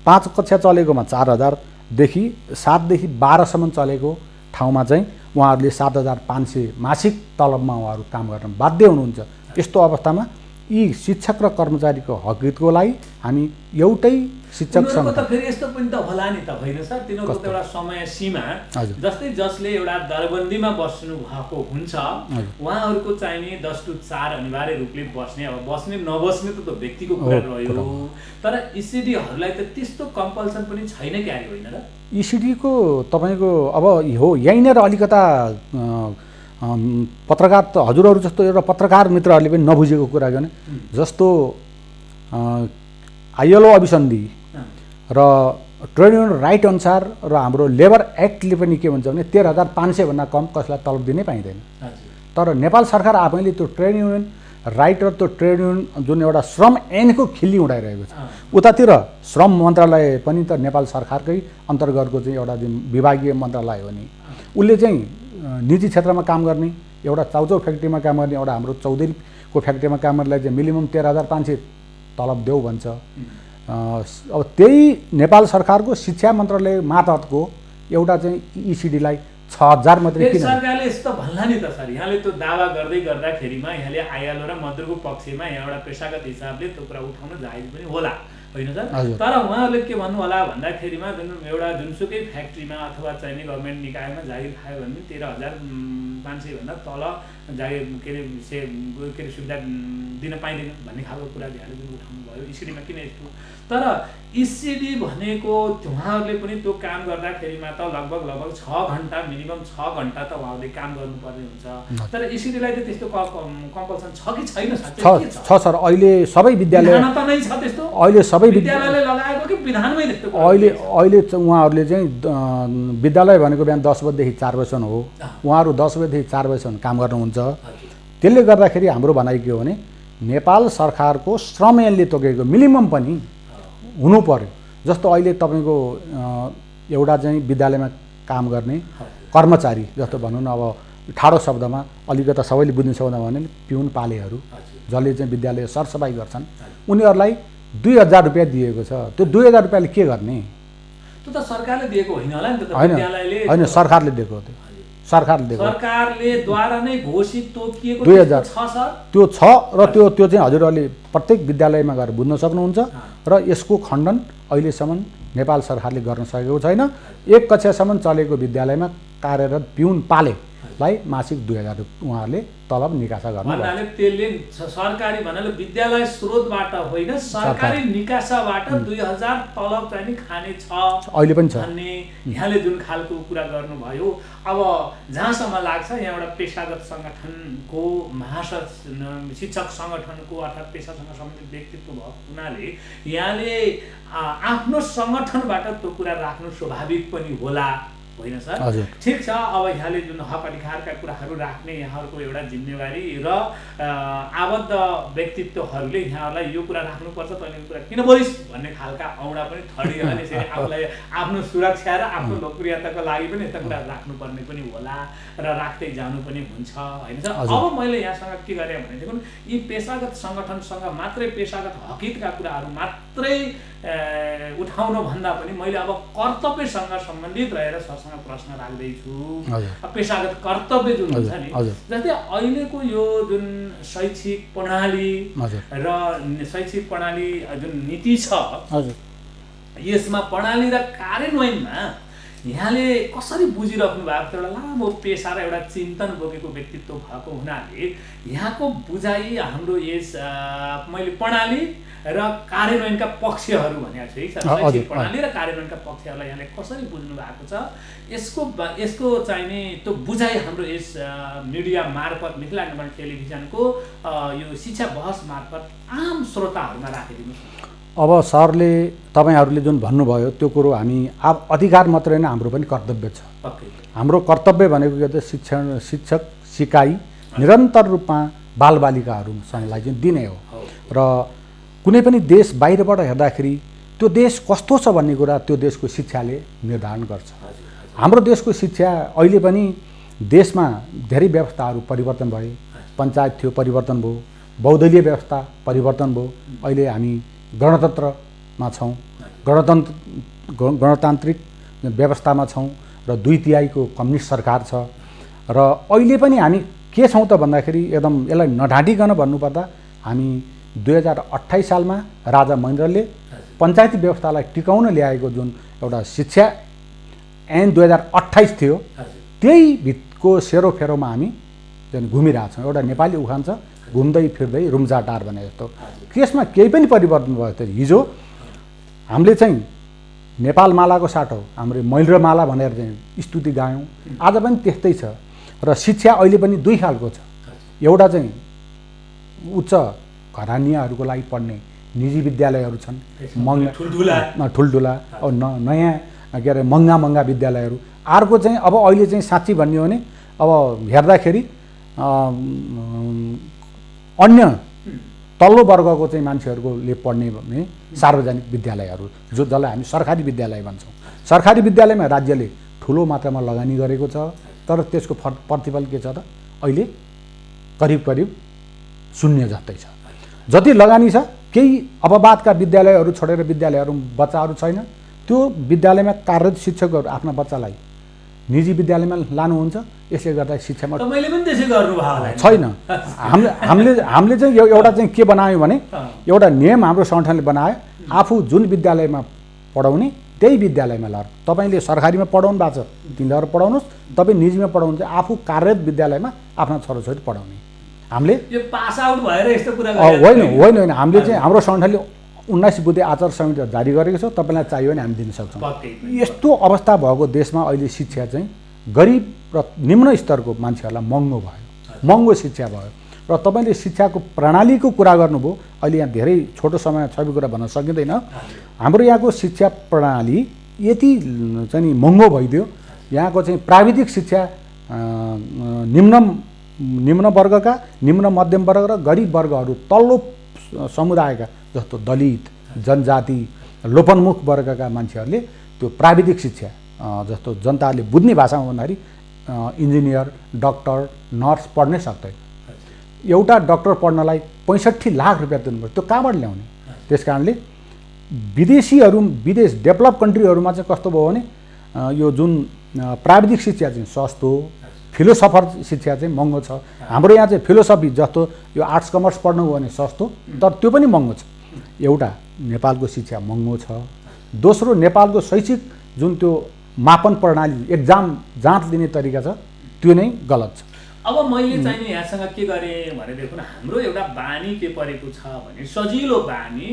5 कक्षा चलेकोमा 4000 देखि 7 देखि 12 सम्म चलेको ठाउँमा चाहिँ उहाँहरूले 7500 मासिक तलबमा उहाँहरू काम गर्न बाध्य हुनुहुन्छ। यस्तो अवस्थामा यी शिक्षक र कर्मचारीको हकहितको लागि हामी एउटै शिक्षक उनीहरूको त फेरि यस्तो पनि त होला नि त होइन सर, तिनीहरूको त एउटा समय सीमा, हजुर। जस्तै जसले एउटा दरबन्दीमा बस्नु भएको हुन्छ उहाँहरूको चाहिने 10 to 4 अनिवार्य रूपले बस्ने, अब बस्ने नबस्ने त व्यक्तिको कुरा रह्यो, तर इसिडीहरूलाई त त्यस्तो कम्पल्सन पनि छैन क्यारे होइन र? इसिडीको तपाईँको अब हो यहीँनिर अलिकता पत्रकार त हजुरहरू जस्तो एउटा पत्रकार मित्रहरूले पनि नबुझेको कुरा गर्ने, जस्तो आइएलओ अभिसन्धि र ट्रेड युनियन राइट अनुसार र हाम्रो लेबर एक्टले पनि के भन्छ भने 13,500 भन्दा कम कसैलाई तलब दिनै पाइँदैन। तर नेपाल सरकार आफैले त्यो ट्रेड युनियन राइट र त्यो ट्रेड युनियन जुन एउटा श्रम ऐनको खिल्ली उडाइरहेको छ, उतातिर श्रम मन्त्रालय पनि त नेपाल सरकारकै अन्तर्गतको चाहिँ एउटा जुन विभागीय मन्त्रालय हो नि, उसले चाहिँ निजी क्षेत्रमा काम गर्ने, एउटा चाउचाउ फ्याक्ट्रीमा काम गर्ने, एउटा हाम्रो चौधरीको फ्याक्ट्रीमा काम गर्नेलाई चाहिँ मिनिमम 13,500 तलब देऊ भन्छ। अब त्यही नेपाल सरकारको शिक्षा मन्त्रालय मार्फतको एउटा चाहिँ इसिडीलाई 6,000 मात्रै किन? सरकारले यस्तो भन्ला नि त सर, यहाँले त्यो दावा गर्दै गर्दाखेरिमा यहाँले आइएलओ र मजदुरको पक्षमा यहाँ एउटा पेशागत हिसाबले त्यो कुरा उठाउन जायज पनि होला होइन सर, तर उहाँहरूले के भन्नु होला भन्दाखेरिमा एउटा जुनसुकै फ्याक्ट्रीमा अथवा चाहिने गभर्मेन्ट निकायमा जागिर खायो भने 13,500 भन्दा तल जागिर के अरे सुविधा दिन पाइँदैन भन्ने खालको कुरा यहाँले जुन उठाउनु भयो, इसिडीमा किन यस्तो? तर इसिडी भनेको उहाँहरूले पनि त्यो काम गर्दाखेरिमा त लगभग 6 घन्टा, मिनिमम 6 घन्टा त उहाँहरूले काम गर्नुपर्ने हुन्छ, तर इसिडीलाई त त्यस्तो कम्पल्सन छ कि छैन? छ सर, अहिले सबै विद्यालय त नै छ त्यस्तो, अहिले सबै विद्यालयले लगाएको कि विधानमै त्यस्तो? अहिले उहाँहरूले चाहिँ विद्यालय भनेको बिहान 10 बजेदेखि 4 बजेसम्म हो, उहाँहरू 10 बजेदेखि 4 बजेसम्म काम गर्नुहुन्छ। त्यसले गर्दाखेरि हाम्रो भनाइ के हो भने नेपाल सरकारको श्रम ऐनले तोकेको मिनिमम पनि हुनु पर्यो। जस्तो अहिले तपाईँको एउटा चाहिँ विद्यालयमा काम गर्ने कर्मचारी, जस्तो भनौँ न अब ठाडो शब्दमा अलिकता सबैले बुझ्ने शब्दमा भने पिउन पालेहरू जसले चाहिँ विद्यालय सरसफाइ गर्छन्, उनीहरूलाई 2,000 रुपियाँ दिएको छ। त्यो 2,000 रुपियाँले के गर्ने? त्यो त सरकारले दिएको होइन होला नि त, विद्यालयले होइन, सरकारले दिएको हो। सरकारले द्वारा नै घोषित तोकिएको 2,000 छ सर, त्यो छ र त्यो चाहिँ हजुरहरूले प्रत्येक विद्यालयमा गएर बुझ्न सक्नुहुन्छ। र यसको खण्डन अहिलेसम्म नेपाल सरकारले गर्न सकेको छैन। 1 कक्षासम्म चलेको विद्यालयमा कार्यरत पिउन पालेलाई मासिक 2,000 उहाँहरूले तलब निकासा गर्नु भन्नाले त्यसले सरकारी भन्नाले विद्यालय स्रोतबाट होइन, सरकारी निकासाबाट 2,000 तलब चाहिँ खाने छ अहिले पनि छ भन्ने यहाँले जुन खालको कुरा गर्नुभयो। अब जहाँसम्म लाग्छ यहाँ एउटा पेशागत सङ्गठनको शिक्षक सङ्गठनको अर्थात् पेसासँग सम्बन्धित व्यक्तित्व भएको हुनाले यहाँले आफ्नो सङ्गठनबाट त्यो कुरा राख्नु स्वाभाविक पनि होला होइन सर? ठिक छ, अब यहाँले जुन हक अधिकारका कुराहरू राख्ने यहाँहरूको एउटा जिम्मेवारी र आबद्ध व्यक्तित्वहरूले यहाँहरूलाई यो कुरा राख्नुपर्छ, तैँले यो कुरा किन बोलिस् भन्ने खालका औडा पनि थडिरहने, यसरी आफूलाई आफ्नो सुरक्षा र आफ्नो लोकप्रियताको लागि पनि यस्ता कुरा राख्नुपर्ने पनि होला र राख्दै जानु पनि हुन्छ होइन सर? अब मैले यहाँसँग के गरेँ भनेदेखि यी पेसागत सङ्गठनसँग मात्रै पेसागत हकितका कुराहरू मात्रै उठाउन भन्दा पनि मैले अब कर्तव्यसँग सम्बन्धित रहेर सरसँग प्रश्न राख्दैछु। पेसागत कर्तव्य जुन हुन्छ नि, जस्तै अहिलेको यो जुन शैक्षिक प्रणाली र शैक्षिक प्रणाली जुन नीति छ, यसमा प्रणाली र कार्यान्वयनमा यहाँले कसरी बुझिराख्नु भएको? एउटा लामो पेसा र एउटा चिन्तन बोकेको व्यक्तित्व भएको हुनाले यहाँको बुझाइ हाम्रो यस मैले प्रणाली र कार्यान्वयनका पक्षहरू भनेको छु है सर, शैक्षिक प्रणाली र कार्यान्वयनका पक्षहरूलाई यहाँले कसरी बुझ्नु भएको छ? यसको चाहिने त्यो बुझाइ हाम्रो यस मिडिया मार्फत मिथिला निर्माण टेलिभिजनको यो शिक्षा बहस मार्फत आम श्रोताहरूमा राखिदिनुहोस्। अब सरले तपाईँहरूले जुन भन्नुभयो त्यो कुरो हामी अधिकार मात्रै होइन, हाम्रो पनि कर्तव्य छ। हाम्रो कर्तव्य भनेको के त शिक्षक सिकाइ निरन्तर रूपमा बालबालिकाहरूलाई चाहिँ दिने हो। र कुनै पनि देश बाहिरबाट हेर्दाखेरि त्यो देश कस्तो छ भन्ने कुरा त्यो देशको शिक्षाले निर्धारण गर्छ। हाम्रो देशको शिक्षा अहिले पनि देशमा धेरै व्यवस्थाहरू परिवर्तन भए, पञ्चायत थियो परिवर्तन भयो, बहुदलीय व्यवस्था परिवर्तन भयो, अहिले हामी गणतन्त्रमा छौँ, गणतान्त्रिक व्यवस्थामा छौँ र 2/3 कम्युनिस्ट सरकार छ। र अहिले पनि हामी के छौँ त भन्दाखेरि एकदम यसलाई नढाँटिकन भन्नुपर्दा हामी 2028 सालमा राजा महेन्द्रले पञ्चायती व्यवस्थालाई टिकाउन ल्याएको जुन एउटा शिक्षा ऐन 2028 थियो, त्यही भितको सेरोफेरोमा हामी घुमिरहेछौँ। एउटा नेपाली उखान छ, घुम्दै फिर्दै रुम्जाटार भने जस्तो। त्यसमा केही पनि परिवर्तन भयो त। हिजो हामीले चाहिँ नेपाल मालाको साटो हाम्रो मैल र माला भनेर चाहिँ स्तुति गायौँ, आज पनि त्यस्तै छ। र शिक्षा अहिले पनि दुई खालको छ। एउटा चाहिँ उच्च घरानीहरूको लागि पढ्ने निजी विद्यालयहरू छन्, महँगा ठुल्ठुला अब नयाँ के अरे महँगा विद्यालयहरू। अर्को चाहिँ अब अहिले चाहिँ साँच्ची भन्ने हो भने अब हेर्दाखेरि अन्य तल्लो वर्गको चाहिँ मान्छेहरूले पढ्ने भने सार्वजनिक विद्यालयहरू जसलाई हामी सरकारी विद्यालय भन्छौँ। सरकारी विद्यालयमा राज्यले ठुलो मात्रामा लगानी गरेको छ, तर त्यसको प्रतिफल के छ त? अहिले करिब शून्य जस्तै छ। जति लगानी छ, केही अपवादका विद्यालयहरू छोडेर विद्यालयहरू बच्चाहरू छैन, त्यो विद्यालयमा कार्यरत शिक्षकहरू आफ्ना बच्चालाई निजी विद्यालयमा लानुहुन्छ। यसले गर्दा शिक्षामा मैले पनि त्यसै गर्नुभयो छैन। हामीले चाहिँ एउटा चाहिँ के बनायौँ भने एउटा नियम हाम्रो संगठनले बनायो, आफू जुन विद्यालयमा पढाउने त्यही विद्यालयमा लर। तपाईँले सरकारीमा पढाउनु भएको छ, तिनीहरू पढाउनुहोस्। तपाईँ निजीमा पढाउनु चाहिँ आफू कार्यरत विद्यालयमा आफ्ना छोराछोरी पढाउने। हामीले यो पास आउट भएर यस्तो कुरा होइन, हामीले चाहिँ हाम्रो संगठनले 19 बुँदे आचार संहिता जारी गरेको छ। तपाईँलाई चाहियो भने हामी दिन सक्छौँ। यस्तो अवस्था भएको देशमा अहिले शिक्षा चाहिँ गरिब र निम्न स्तरको मान्छेहरूलाई महँगो शिक्षा भयो। र तपाईँले शिक्षाको प्रणालीको कुरा गर्नुभयो। अहिले यहाँ धेरै छोटो समय सबै कुरा भन्न सकिँदैन। हाम्रो यहाँको शिक्षा प्रणाली यति चाहिँ नि महँगो भइदियो। यहाँको चाहिँ प्राविधिक शिक्षा निम्न वर्गका, निम्न मध्यम वर्ग र गरिब वर्गहरू, तल्लो समुदायका जस्तो दलित, जनजाति, लोपन्मुख वर्गका मान्छेहरूले त्यो प्राविधिक शिक्षा जस्तो जनताले बुझ्ने भाषामा भन्दाखेरि इन्जिनियर, डाक्टर, नर्स पढ्नै सक्दैन। एउटा डाक्टर पढ्नलाई 65 लाख रुपियाँ दिनुपर्छ। त्यो कहाँबाट ल्याउने? त्यस कारणले विदेश डेभलप कन्ट्रीहरूमा चाहिँ कस्तो भयो भने यो जुन प्राविधिक शिक्षा चाहिँ सस्तो, फिलोसफर शिक्षा चाहिँ महँगो छ। हाम्रो यहाँ चाहिँ फिलोसफी जस्तो यो आर्ट्स कमर्स पढ्नु हो भने सस्तो, तर त्यो पनि महँगो छ। एउटा नेपालको शिक्षा महँगो छ। दोस्रो, नेपालको शैक्षिक जुन त्यो मापन प्रणाली, एक्जाम जाँच लिने तरिका छ, त्यो नै गलत छ। अब मैले चाहिँ यहाँसँग के गरेँ भने देखौँ, हाम्रो एउटा बानी के परेको छ भने सजिलो बानी,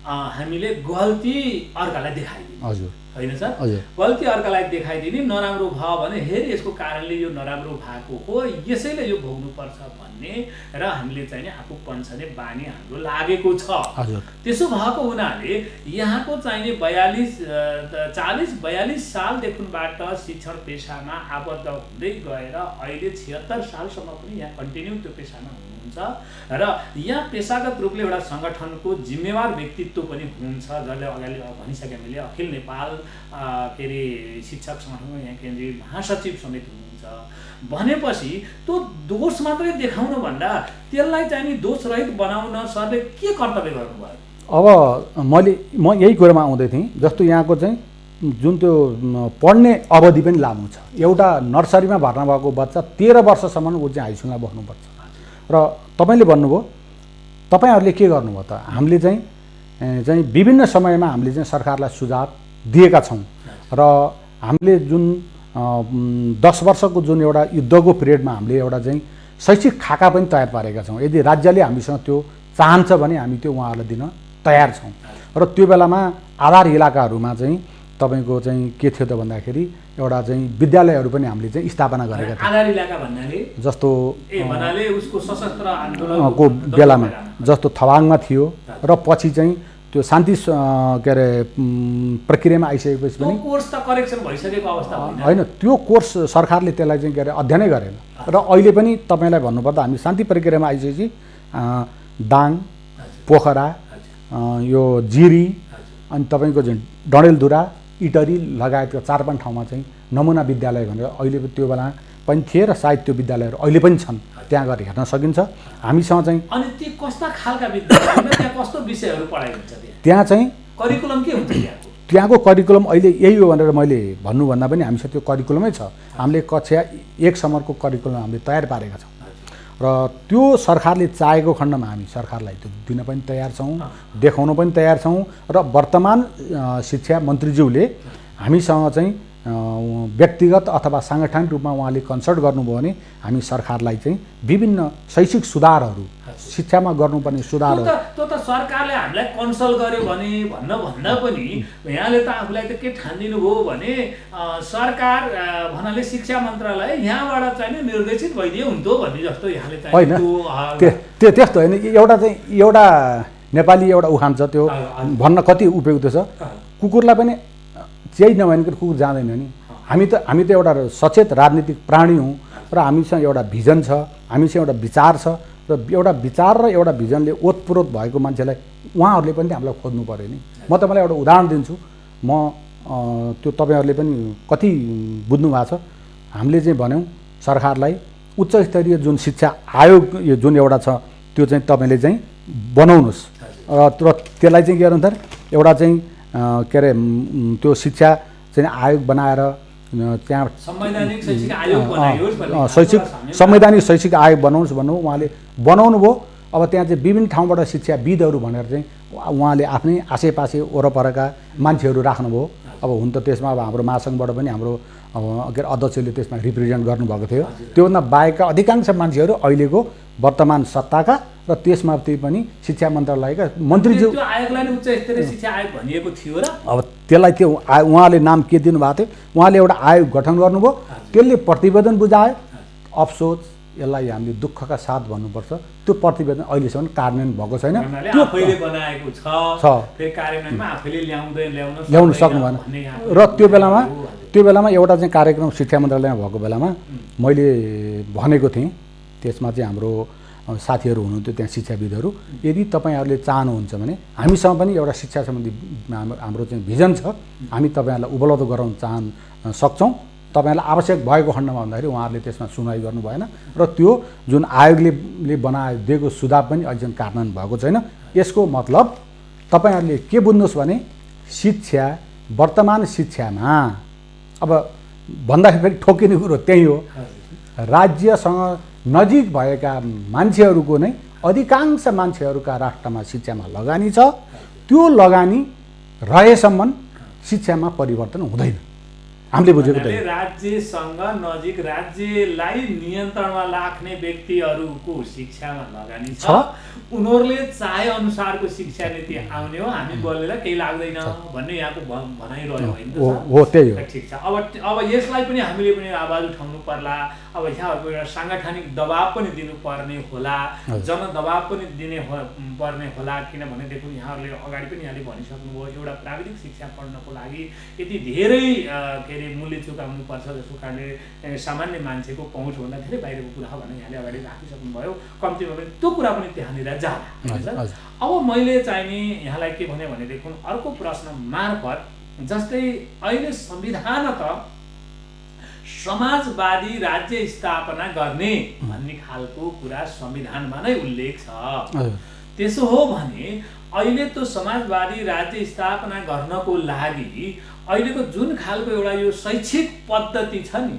हामीले गल्ती अर्कालाई देखाइदिने। हजुर, होइन सर, गल्ती अर्कालाई देखाइदिने। नराम्रो भयो भने हेर यसको कारणले यो नराम्रो भएको हो, यसैले यो भोग्नुपर्छ भन्ने र हामीले चाहिँ आफू पन्छने बानी हाम्रो लागेको छ। त्यसो भएको हुनाले यहाँको चाहिँ 40-42 सालदेखिबाट शिक्षण पेसामा आबद्ध हुँदै गएर अहिले 76 सालसम्म पनि यहाँ कन्टिन्यू त्यो पेसामा हुनुहुन्छ। र यहाँ पेसागत रूपले एउटा सङ्गठनको जिम्मेवार व्यक्तित्व पनि हुनुहुन्छ, जसले अगाडि भनिसकेँ मैले अखिल नेपाल के अरे शिक्षक सङ्गठनको यहाँ केन्द्रीय महासचिव समेत हुनुहुन्छ भनेपछि त्यो दोष मात्रै देखाउनु भन्दा त्यसलाई चाहिँ नि दोषरहित बनाउन सरले के कर्तव्य गर्नुभयो? अब म यही कुरामा आउँदै थिएँ। जस्तो यहाँको चाहिँ जुन त्यो पढ्ने अवधि पनि लामो छ। एउटा नर्सरीमा भर्ना भएको बच्चा 13 वर्षसम्म ऊ चाहिँ हाई स्कुलमा बस्नुपर्छ। र तपाईँले भन्नुभयो, तपाईँहरूले के गर्नुभयो त? हामीले चाहिँ विभिन्न समयमा हामीले चाहिँ सरकारलाई सुझाव दिएका छौँ। र हामीले जुन 10 वर्षको जुन एउटा युद्धको पिरियडमा हामीले एउटा चाहिँ शैक्षिक खाका पनि तयार पारेका छौँ। यदि राज्यले हामीसँग त्यो चाहन्छ भने हामी त्यो उहाँहरूलाई दिन तयार छौँ। र त्यो बेलामा आधार इलाकाहरूमा चाहिँ तपाईँको चाहिँ के थियो त भन्दाखेरि एउटा चाहिँ विद्यालयहरू पनि हामीले चाहिँ स्थापना गरेका थियौँ। आधार इलाका भन्नाले जस्तो भन्नाले उसको सशस्त्र आन्दोलनको बेलामा जस्तो थवाङमा थियो र पछि चाहिँ त्यो शान्ति के अरे प्रक्रियामा आइसकेपछि पनि कोर्स त करेक्सन भइसकेको अवस्था होइन। त्यो कोर्स सरकारले त्यसलाई चाहिँ के अरे अध्ययनै गरेन। र अहिले पनि तपाईँलाई भन्नुपर्दा हामी शान्ति प्रक्रियामा आइसकेपछि दाङ, पोखरा, यो जिरी, अनि तपाईँको चाहिँ डडेलधुरा, इटरी लगायतका 4-5 ठाउँमा चाहिँ नमुना विद्यालय भनेर अहिले त्यो बेला पनि थिए र सायद त्यो विद्यालयहरू अहिले पनि छन्। त्यहाँ गएर हेर्न सकिन्छ। हामीसँग चाहिँ अनि ती कस्ता खालका विद्यालयमा त्यहाँ कस्तो विषयहरू पढाइ हुन्छ? त्यहाँ चाहिँ करिकुलम के हुन्छ? त्यहाँको करिकुलम अहिले यही हो भनेर मैले भन्नुभन्दा पनि हामीसँग त्यो करिकुलमै छ। हामीले कक्षा 1 सम्मको करिकुलम हामीले तयार पारेका छौँ। र त्यो सरकारले चाहेको खण्डमा हामी सरकारलाई त्यो दिन पनि तयार छौँ, देखाउन पनि तयार छौँ। र वर्तमान शिक्षा मन्त्रीज्यूले हामीसँग चाहिँ व्यक्तिगत अथवा साङ्गठनिक रूपमा उहाँले कन्सल्ट गर्नुभयो भने हामी सरकारलाई चाहिँ विभिन्न शैक्षिक सुधारहरू, शिक्षामा गर्नुपर्ने सुधारहरू त्यो त सरकारले हामीलाई कन्सल्ट गर्यो भने भन्दा पनि यहाँले त आफूलाई त के ठानिदिनु भयो भने सरकार भन्नाले शिक्षा मन्त्रालय यहाँबाट चाहिँ निर्देशित भइदियो हुन्थ्यो भन्ने जस्तो यहाँले चाहिँ होइन त्यस्तो होइन। एउटा नेपाली एउटा उखान छ, त्यो भन्न कति उपयुक्त छ। कुकुरलाई पनि केही नभए कुकुर जाँदैन नि। हामी त एउटा सचेत राजनीतिक प्राणी हौँ र हामीसँग एउटा भिजन छ, हामीसँग एउटा विचार छ र एउटा विचार र एउटा भिजनले ओतप्रोत भएको मान्छेलाई उहाँहरूले पनि हामीलाई खोज्नु पऱ्यो नि। म तपाईँलाई एउटा उदाहरण दिन्छु। म त्यो तपाईँहरूले पनि कति बुझ्नु भएको छ। हामीले चाहिँ भन्यौँ सरकारलाई उच्च स्तरीय जुन शिक्षा आयोग यो जुन एउटा छ त्यो चाहिँ तपाईँले चाहिँ बनाउनुहोस् र त्यसलाई चाहिँ के गर्नु एउटा चाहिँ के अरे त्यो शिक्षा चाहिँ आयोग बनाएर त्यहाँ संवैधानिक शैक्षिक आयोग बनाइयोस्, संवैधानिक शैक्षिक आयोग बनाउनुहोस् भन्नु उहाँले बनाउनु भयो। अब त्यहाँ चाहिँ विभिन्न ठाउँबाट शिक्षाविदहरू भनेर चाहिँ उहाँले आफ्नै आसेपासे वरपरका मान्छेहरू राख्नुभयो। अब हुन त त्यसमा अब हाम्रो महासङ्घबाट पनि हाम्रो के अरे अध्यक्षले त्यसमा रिप्रेजेन्ट गर्नुभएको थियो। त्योभन्दा बाहेकका अधिकांश मान्छेहरू अहिलेको वर्तमान सत्ताका र त्यसमा त्यही पनि शिक्षा मन्त्रालयका मन्त्रीज्यू। त्यो आयोगलाई नै उच्च स्तरीय शिक्षा आयोग भनिएको थियो र अब त्यसलाई त्यो उहाँले नाम के दिनुभएको थियो, उहाँले एउटा आयोग गठन गर्नुभयो, त्यसले प्रतिवेदन बुझायो। अफसोस यसलाई हामीले दुःखका साथ भन्नुपर्छ, त्यो प्रतिवेदन अहिलेसम्म कार्यान्वयन भएको छैन। त्यो आफैले बनाएको छ, फेरि कार्यान्वयनमा आफैले ल्याउन सक्नु भएन। र त्यो बेलामा एउटा चाहिँ कार्यक्रम शिक्षा मन्त्रालयमा भएको बेलामा मैले भनेको थिएँ, त्यसमा चाहिँ हाम्रो साथीहरू हुनुहुन्थ्यो त्यहाँ शिक्षाविदहरू, यदि तपाईँहरूले चाहनुहुन्छ भने हामीसँग पनि एउटा शिक्षा सम्बन्धी हाम्रो चाहिँ भिजन छ, हामी तपाईँहरूलाई उपलब्ध गराउन सक्छौँ। तपाईँहरूलाई आवश्यक भएको खण्डमा भन्दाखेरि उहाँहरूले त्यसमा सुनवाई गर्नु भएन र त्यो जुन आयोगले दिएको सुझाव पनि अहिलेसम्म कार्यान्वयन भएको छैन। यसको मतलब तपाईँहरूले के बुझ्नुहोस् भने शिक्षा वर्तमान शिक्षामा अब भन्दाखेरि ठोकिने कुरो त्यही हो। राज्यसँग नजिक भएका मान्छेहरूको नै अधिकांश मान्छेहरूका राष्ट्रमा शिक्षामा लगानी छ। त्यो लगानी रहेसम्म शिक्षामा परिवर्तन हुँदैन। हामीले बुझेको त राज्यसँग नजिक राज्यलाई नियन्त्रणमा राख्ने व्यक्तिहरूको शिक्षामा लगानी छ, उनीहरूले चाहे अनुसारको शिक्षा नीति आउने हो, हामी बोलेर केही लाग्दैन भन्ने यहाँको भनाइरह्यो हो। त्यही हो। ठिक छ। अब यसलाई पनि हामीले पनि आवाज उठाउनु पर्ला। अब यहाँहरूको एउटा साङ्गठनिक दबाब पनि दिनुपर्ने होला, जनदबाब पनि पर्ने होला। किनभनेदेखि यहाँहरूले अगाडि पनि यहाँले भनिसक्नुभयो, एउटा प्राविधिक शिक्षा पढ्नको लागि यति धेरै के अरे मूल्य चुकाउनुपर्छ, जसको कारणले सामान्य मान्छेको पहुँचभन्दा धेरै बाहिरको कुरा हो भनेर यहाँले अगाडि राखिसक्नुभयो। कम्तीमा पनि त्यो कुरा पनि त्यहाँनिर जाला। अब मैले चाहिँ नि यहाँलाई के भने भनेदेखि अर्को प्रश्न मार्फत, जस्तै अहिले संविधानत समाजवादी राज्य स्थापना गर्ने भन्ने खालको कुरा संविधानमा नै उल्लेख छ। त्यसो हो भने अहिले त्यो समाजवादी राज्य स्थापना गर्नको लागि अहिलेको जुन खालको एउटा यो शैक्षिक पद्धति छ नि,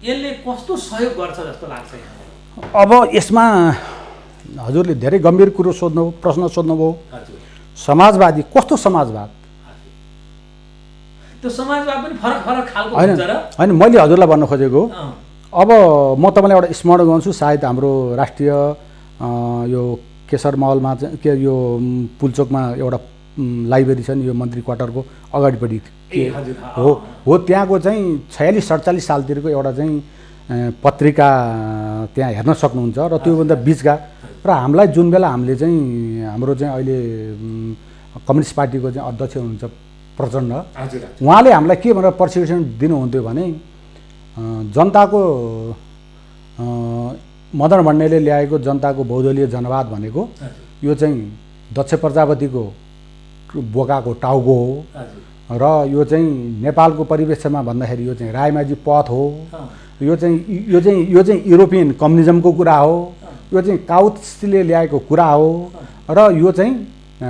यसले कस्तो सहयोग गर्छ जस्तो लाग्छ? अब यसमा हजुरले धेरै गम्भीर कुरो सोध्नुभयो, प्रश्न सोध्नुभयो। समाजवादी कस्तो समाजवाद? त्यो समाजवाद पनि फरक खालको हुन्छ र? होइन, मैले हजुरलाई भन्न खोजेको अब म तपाईँलाई एउटा स्मरण गर्छु। सायद हाम्रो राष्ट्रिय यो केशर महलमा चाहिँ के यो पुलचोकमा एउटा लाइब्रेरी छ नि, यो मन्त्री क्वार्टरको अगाडिपट्टि हो त्यहाँको चाहिँ 46-47 सालतिरको एउटा चाहिँ पत्रिका त्यहाँ हेर्न सक्नुहुन्छ। र त्योभन्दा बिचका र हामीलाई जुन बेला हामीले चाहिँ हाम्रो चाहिँ अहिले कम्युनिस्ट पार्टीको चाहिँ अध्यक्ष हुनुहुन्छ प्रचण्ड, उहाँले हामीलाई के भनेर प्रशिक्षण दिनुहुन्थ्यो भने जनताको मदन भण्डेले ल्याएको जनताको बहुदलीय जनवाद भनेको यो चाहिँ दक्ष प्रजापतिको बोकाको टाउको हो र यो चाहिँ नेपालको परिवेशमा भन्दाखेरि यो चाहिँ रायमाझी पथ हो, यो चाहिँ युरोपियन कम्युनिजमको कुरा हो, यो चाहिँ काउत्सले ल्याएको कुरा हो र यो चाहिँ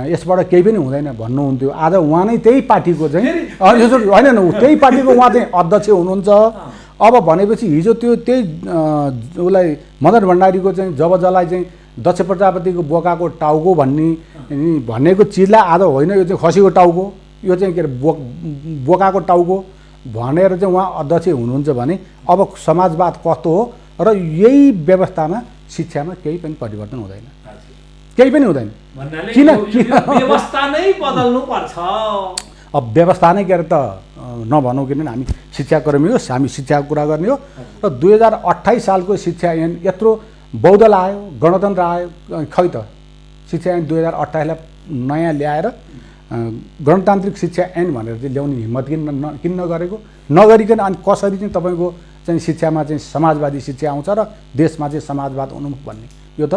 यसबाट केही पनि हुँदैन भन्नुहुन्थ्यो। आज उहाँ नै त्यही पार्टीको चाहिँ होइन, त्यही पार्टीको उहाँ चाहिँ अध्यक्ष हुनुहुन्छ। अब भनेपछि हिजो त्यो त्यही उसलाई मदन भण्डारीको चाहिँ जब जसलाई चाहिँ दक्ष प्रजापतिको बोकाको टाउको भन्नेको चिजलाई आज होइन यो चाहिँ खसीको टाउको, यो चाहिँ के अरे बोकाको टाउको भनेर चाहिँ उहाँ अध्यक्ष हुनुहुन्छ भने अब समाजवाद कस्तो हो र यही व्यवस्थामा शिक्षामा केही पनि परिवर्तन हुँदैन, केही पनि हुँदैन। किन व्यवस्था नै बदल्नु पर्छ। अब व्यवस्था नै के अरे त नभनौँ, किनभने हामी शिक्षाकर्मी हो, हामी शिक्षाको कुरा गर्ने हो। र 2028 सालको शिक्षा ऐन यत्रो बहुदल आयो, गणतन्त्र आयो, खै त शिक्षा ऐन 2028 नयाँ ल्याएर गणतान्त्रिक शिक्षा ऐन भनेर चाहिँ ल्याउने हिम्मत किन नगरेको, नगरिकन अनि कसरी चाहिँ तपाईँको चाहिँ शिक्षामा चाहिँ समाजवादी शिक्षा आउँछ र देशमा चाहिँ समाजवाद उन्मुख भन्ने, यो त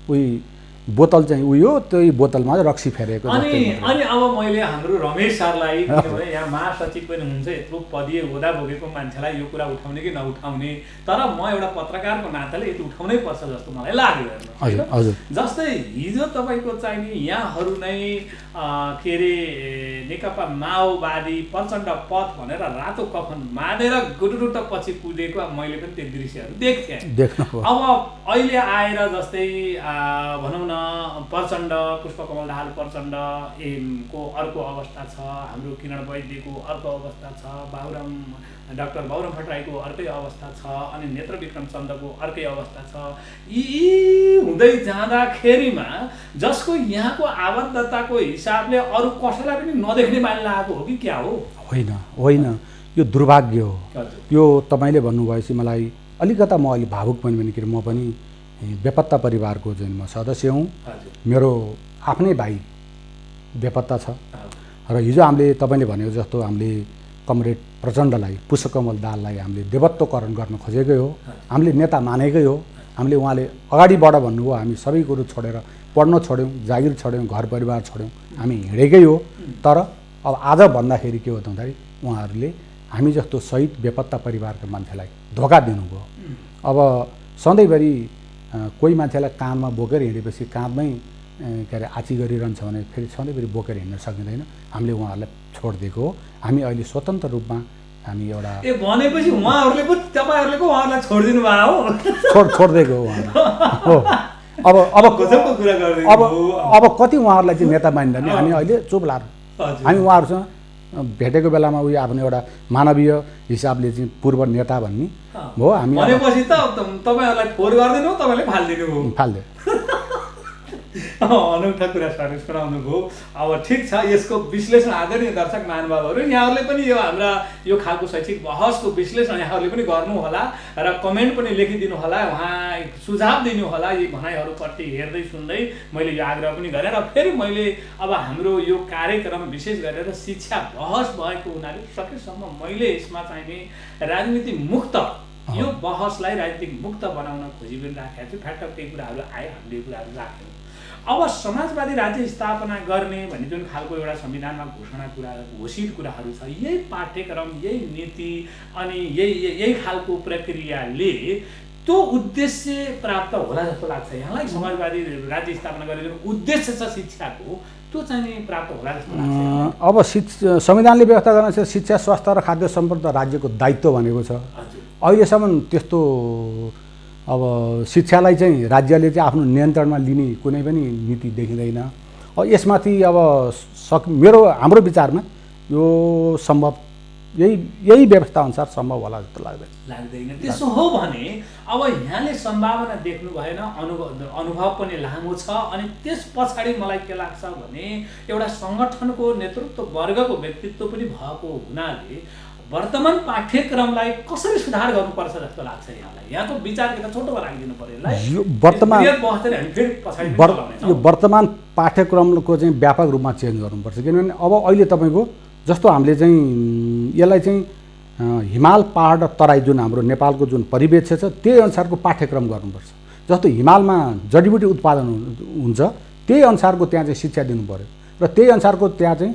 उही बोतल चाहिँ उयो त्यही बोतलमा रक्सी फेरेको। अनि अब मैले हाम्रो रमेश सरलाई, किनभने यहाँ महासचिव पनि हुनुहुन्छ, यत्रो पदीय होदा भोगेको मान्छेलाई यो कुरा उठाउने कि नउठाउने, तर म एउटा पत्रकारको नाताले यति उठाउनै पर्छ जस्तो मलाई लाग्यो। हजुर, जस्तै हिजो तपाईँको चाहिँ नि यहाँहरू नै के अरे नेकपा माओवादी प्रचण्ड पथ भनेर रातो कफन बाँधेर गुटुरुट पछि कुदेको मैले पनि त्यो दृश्यहरू देख्थेँ। अब अहिले आएर जस्तै भनौँ न प्रचण्ड, पुष्पकमल दाहाल प्रचण्ड को अर्को अवस्था छ, हाम्रो किरण वैद्यको अर्को अवस्था छ, डाक्टर बाबुराम भट्टराईको अर्कै अवस्था छ, अनि नेत्र विक्रम चन्दको अर्कै अवस्था छ। यी हुँदै जाँदाखेरिमा जसको यहाँको आबद्धताको हिसाबले अरू कसैलाई पनि नदेख्ने बानी लागेको हो कि क्या हो? होइन, यो दुर्भाग्य हो। यो तपाईँले भन्नुभएपछि मलाई अलिकता म अलि भावुक पनि किन म पनि बेपत्ता परिवारको जुन म सदस्य हुँ, मेरो आफ्नै भाइ बेपत्ता छ र हिजो हामीले तपाईँले भनेको जस्तो हामीले कमरेड प्रचण्डलाई, पुष्पकमल दाहाललाई हामीले देवत्वकरण गर्न खोजेकै हो, हामीले नेता मानेकै हो, हामीले उहाँले अगाडि बढ भन्नुभयो, हामी सबै कुरो छोडेर पढ्न छोड्यौँ, जागिर छोड्यौँ, घर परिवार छोड्यौँ, हामी हिँडेकै हो। तर अब आज भन्दाखेरि के हो त भन्दाखेरि उहाँहरूले हामी जस्तो शहीद बेपत्ता परिवारका मान्छेलाई धोका दिनुभयो। अब सधैँभरि कोही मान्छेलाई काँधमा बोकेर हिँडेपछि काँधमै के अरे आची गरिरहन्छ भने फेरि सधैँभरि बोकेर हिँड्न सकिँदैन। हामीले उहाँहरूलाई छोडिदिएको हो। हामी अहिले स्वतन्त्र रूपमा हामी एउटा भनेपछि उहाँहरूले पो तपाईँहरूले पो उहाँहरूलाई छोडिदिनु भयो हो? छोडिदिएको हो उहाँलाई हो। अब कति उहाँहरूलाई चाहिँ नेता मानिँदैन। हामी अहिले चुप लाएर हामी उहाँहरूसँग भेटेको बेलामा उयो आफ्नो एउटा मानवीय हिसाबले चाहिँ पूर्व नेता भन्ने हो। हामी भनेपछि त तपाईँहरूलाई फोहोर गरिदिनु हो, तपाईँले फालिदिनु अनौठा कुरा सर्भिस गराउनु भयो। अब ठिक छ, यसको विश्लेषण आदरणीय दर्शक महानुभावहरू, यहाँहरूले पनि यो हाम्रा यो खालको शैक्षिक बहसको विश्लेषण यहाँहरूले पनि गर्नुहोला र कमेन्ट पनि लेखिदिनु होला, उहाँ सुझाव दिनु होला। यी भनाइहरूप्रति हेर्दै सुन्दै मैले यो आग्रह पनि गरेँ। र फेरि मैले अब हाम्रो यो कार्यक्रम विशेष गरेर शिक्षा बहस भएको हुनाले सकेसम्म मैले यसमा चाहिने राजनीति मुक्त यो बहसलाई राजनीतिक मुक्त बनाउन खोजी पनि राखेको छु। फ्याक्ट केही कुराहरू आए, हामीले कुराहरू राख्यौँ। अब समाजवादी राज्य स्थापना गर्ने भन्ने जुन खालको एउटा संविधानमा घोषित कुराहरू छ, यही पाठ्यक्रम, यही नीति अनि यही खालको प्रक्रियाले त्यो उद्देश्य प्राप्त होला जस्तो लाग्छ यहाँलाई? समाजवादी राज्य स्थापना गर्ने जुन उद्देश्य छ शिक्षाको, त्यो चाहिँ प्राप्त होला जस्तो लाग्छ? अब संविधानले व्यवस्था गर्न चाहिँ शिक्षा, स्वास्थ्य र खाद्य सम्पद राज्यको दायित्व भनेको छ। अहिलेसम्म त्यस्तो अब शिक्षालाई चाहिँ राज्यले चाहिँ आफ्नो नियन्त्रणमा लिने कुनै पनि नीति देखिँदैन। अब यसमाथि अब हाम्रो विचारमा यो सम्भव यही व्यवस्था अनुसार सम्भव होला जस्तो लाग्दैन। त्यसो हो भने अब यहाँले सम्भावना देख्नु भएन, अनुभव पनि लामो छ। अनि त्यस पछाडि मलाई के लाग्छ भने एउटा सङ्गठनको नेतृत्व वर्गको व्यक्तित्व पनि भएको हुनाले वर्तमान पाठ्यक्रमलाई कसरी सुधार गर्नुपर्छ जस्तो लाग्छ यहाँलाई? यहाँको विचार के त छोटोमा राखिदिनु पर्यो। यो वर्तमान पाठ्यक्रमको चाहिँ व्यापक रूपमा चेन्ज गर्नुपर्छ। किनभने अब अहिले तपाईँको जस्तो हामीले चाहिँ यसलाई चाहिँ हिमाल पहाड र तराई जुन हाम्रो नेपालको जुन परिवेश छ त्यही अनुसारको पाठ्यक्रम गर्नुपर्छ। जस्तो हिमालमा जडीबुटी उत्पादन हुन्छ त्यही अनुसारको त्यहाँ चाहिँ शिक्षा दिनु पर्यो र त्यही अनुसारको त्यहाँ चाहिँ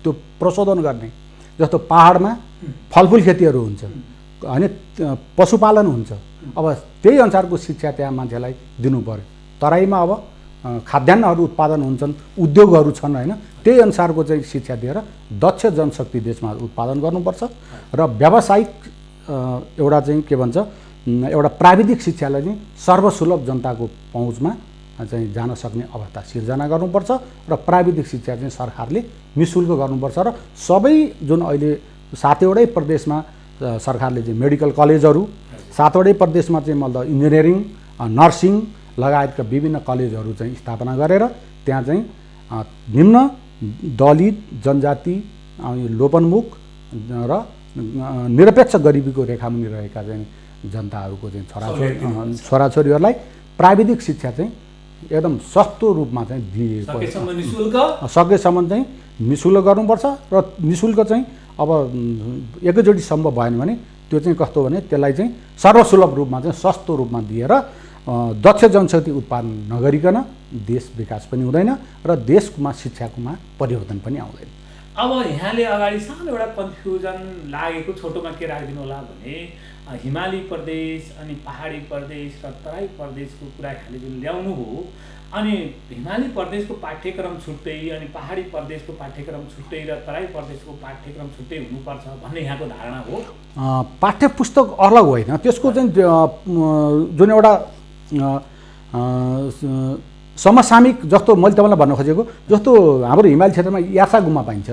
त्यो प्रशोधन गर्ने। जस्तो पहाडमा फलफुल खेतीहरू हुन्छ होइन, पशुपालन हुन्छ, अब त्यही अनुसारको शिक्षा त्यहाँ मान्छेलाई दिनु पर्यो। तराईमा अब खाद्यान्नहरू उत्पादन हुन्छन्, उद्योगहरू छन् होइन, त्यही अनुसारको चाहिँ शिक्षा दिएर दक्ष जनशक्ति देशमा उत्पादन गर्नुपर्छ र व्यावसायिक एउटा चाहिँ के भन्छ एउटा प्राविधिक शिक्षालाई चाहिँ सर्वसुलभ जनताको पहुँचमा चाहिँ जान सक्ने अवस्था सिर्जना गर्नुपर्छ र प्राविधिक शिक्षा चाहिँ सरकारले निःशुल्क गर्नुपर्छ र सबै जुन अहिले 7वटै प्रदेशमा सरकारले चाहिँ मेडिकल कलेजहरू 7वटै प्रदेशमा चाहिँ मतलब इन्जिनियरिङ नर्सिङ लगायतका विभिन्न कलेजहरू चाहिँ स्थापना गरेर त्यहाँ चाहिँ निम्न दलित जनजाति लोपन्मुख र निरपेक्ष गरिबीको रेखामुनि रहेका चाहिँ जनताहरूको चाहिँ छोराछोरीहरूलाई प्राविधिक शिक्षा चाहिँ एकदम सस्तो रूपमा चाहिँ दिएको सकेसम्म चाहिँ निःशुल्क गर्नुपर्छ र निःशुल्क चाहिँ अब एकैचोटि सम्भव भएन भने त्यो चाहिँ कस्तो भने त्यसलाई चाहिँ सर्वसुलभ रूपमा चाहिँ सस्तो रूपमा दिएर दक्ष जनशक्ति उत्पादन नगरिकन देश विकास पनि हुँदैन र देशमा शिक्षाकोमा परिवर्तन पनि आउँदैन। अब यहाँले अगाडि सानो एउटा कन्फ्युजन लागेको छोटोमा के राखिदिनु होला भने हिमाली प्रदेश अनि पहाडी प्रदेश र तराई प्रदेशको कुरा यहाँले जुन ल्याउनु हो अनि हिमाली प्रदेशको पाठ्यक्रम छुट्टै अनि पहाडी प्रदेशको पाठ्यक्रम छुट्टै र तराई प्रदेशको पाठ्यक्रम छुट्टै हुनुपर्छ भन्ने यहाँको धारणा हो। पाठ्य पुस्तक अलग होइन, त्यसको चाहिँ जुन एउटा समसामयिक जस्तो मैले तपाईँलाई भन्न खोजेको जस्तो हाम्रो हिमाली क्षेत्रमा यार्सा गुम्बा पाइन्छ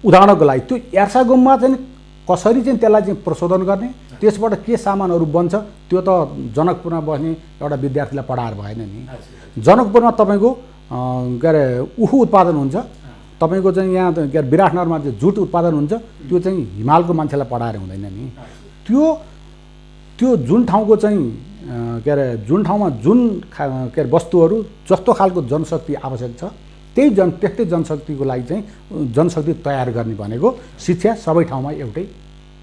उदाहरणको लागि, त्यो यार्सा गुम्बा चाहिँ कसरी चाहिँ त्यसलाई चाहिँ प्रशोधन गर्ने त्यसबाट के सामानहरू बन्छ त्यो त जनकपुरमा बस्ने एउटा विद्यार्थीलाई पढाएर भएन नि। जनकपुरमा तपाईँको के अरे उखु उत्पादन हुन्छ, तपाईँको चाहिँ यहाँ के अरे विराटनगरमा चाहिँ जुट उत्पादन हुन्छ, त्यो चाहिँ हिमालको मान्छेलाई पढाएर हुँदैन नि। त्यो जुन ठाउँको चाहिँ के अरे जुन ठाउँमा जुन के अरे वस्तुहरू जस्तो खालको जनशक्ति आवश्यक छ त्यस्तै जनशक्तिको लागि चाहिँ जनशक्ति तयार गर्ने भनेको शिक्षा सबै ठाउँमा एउटै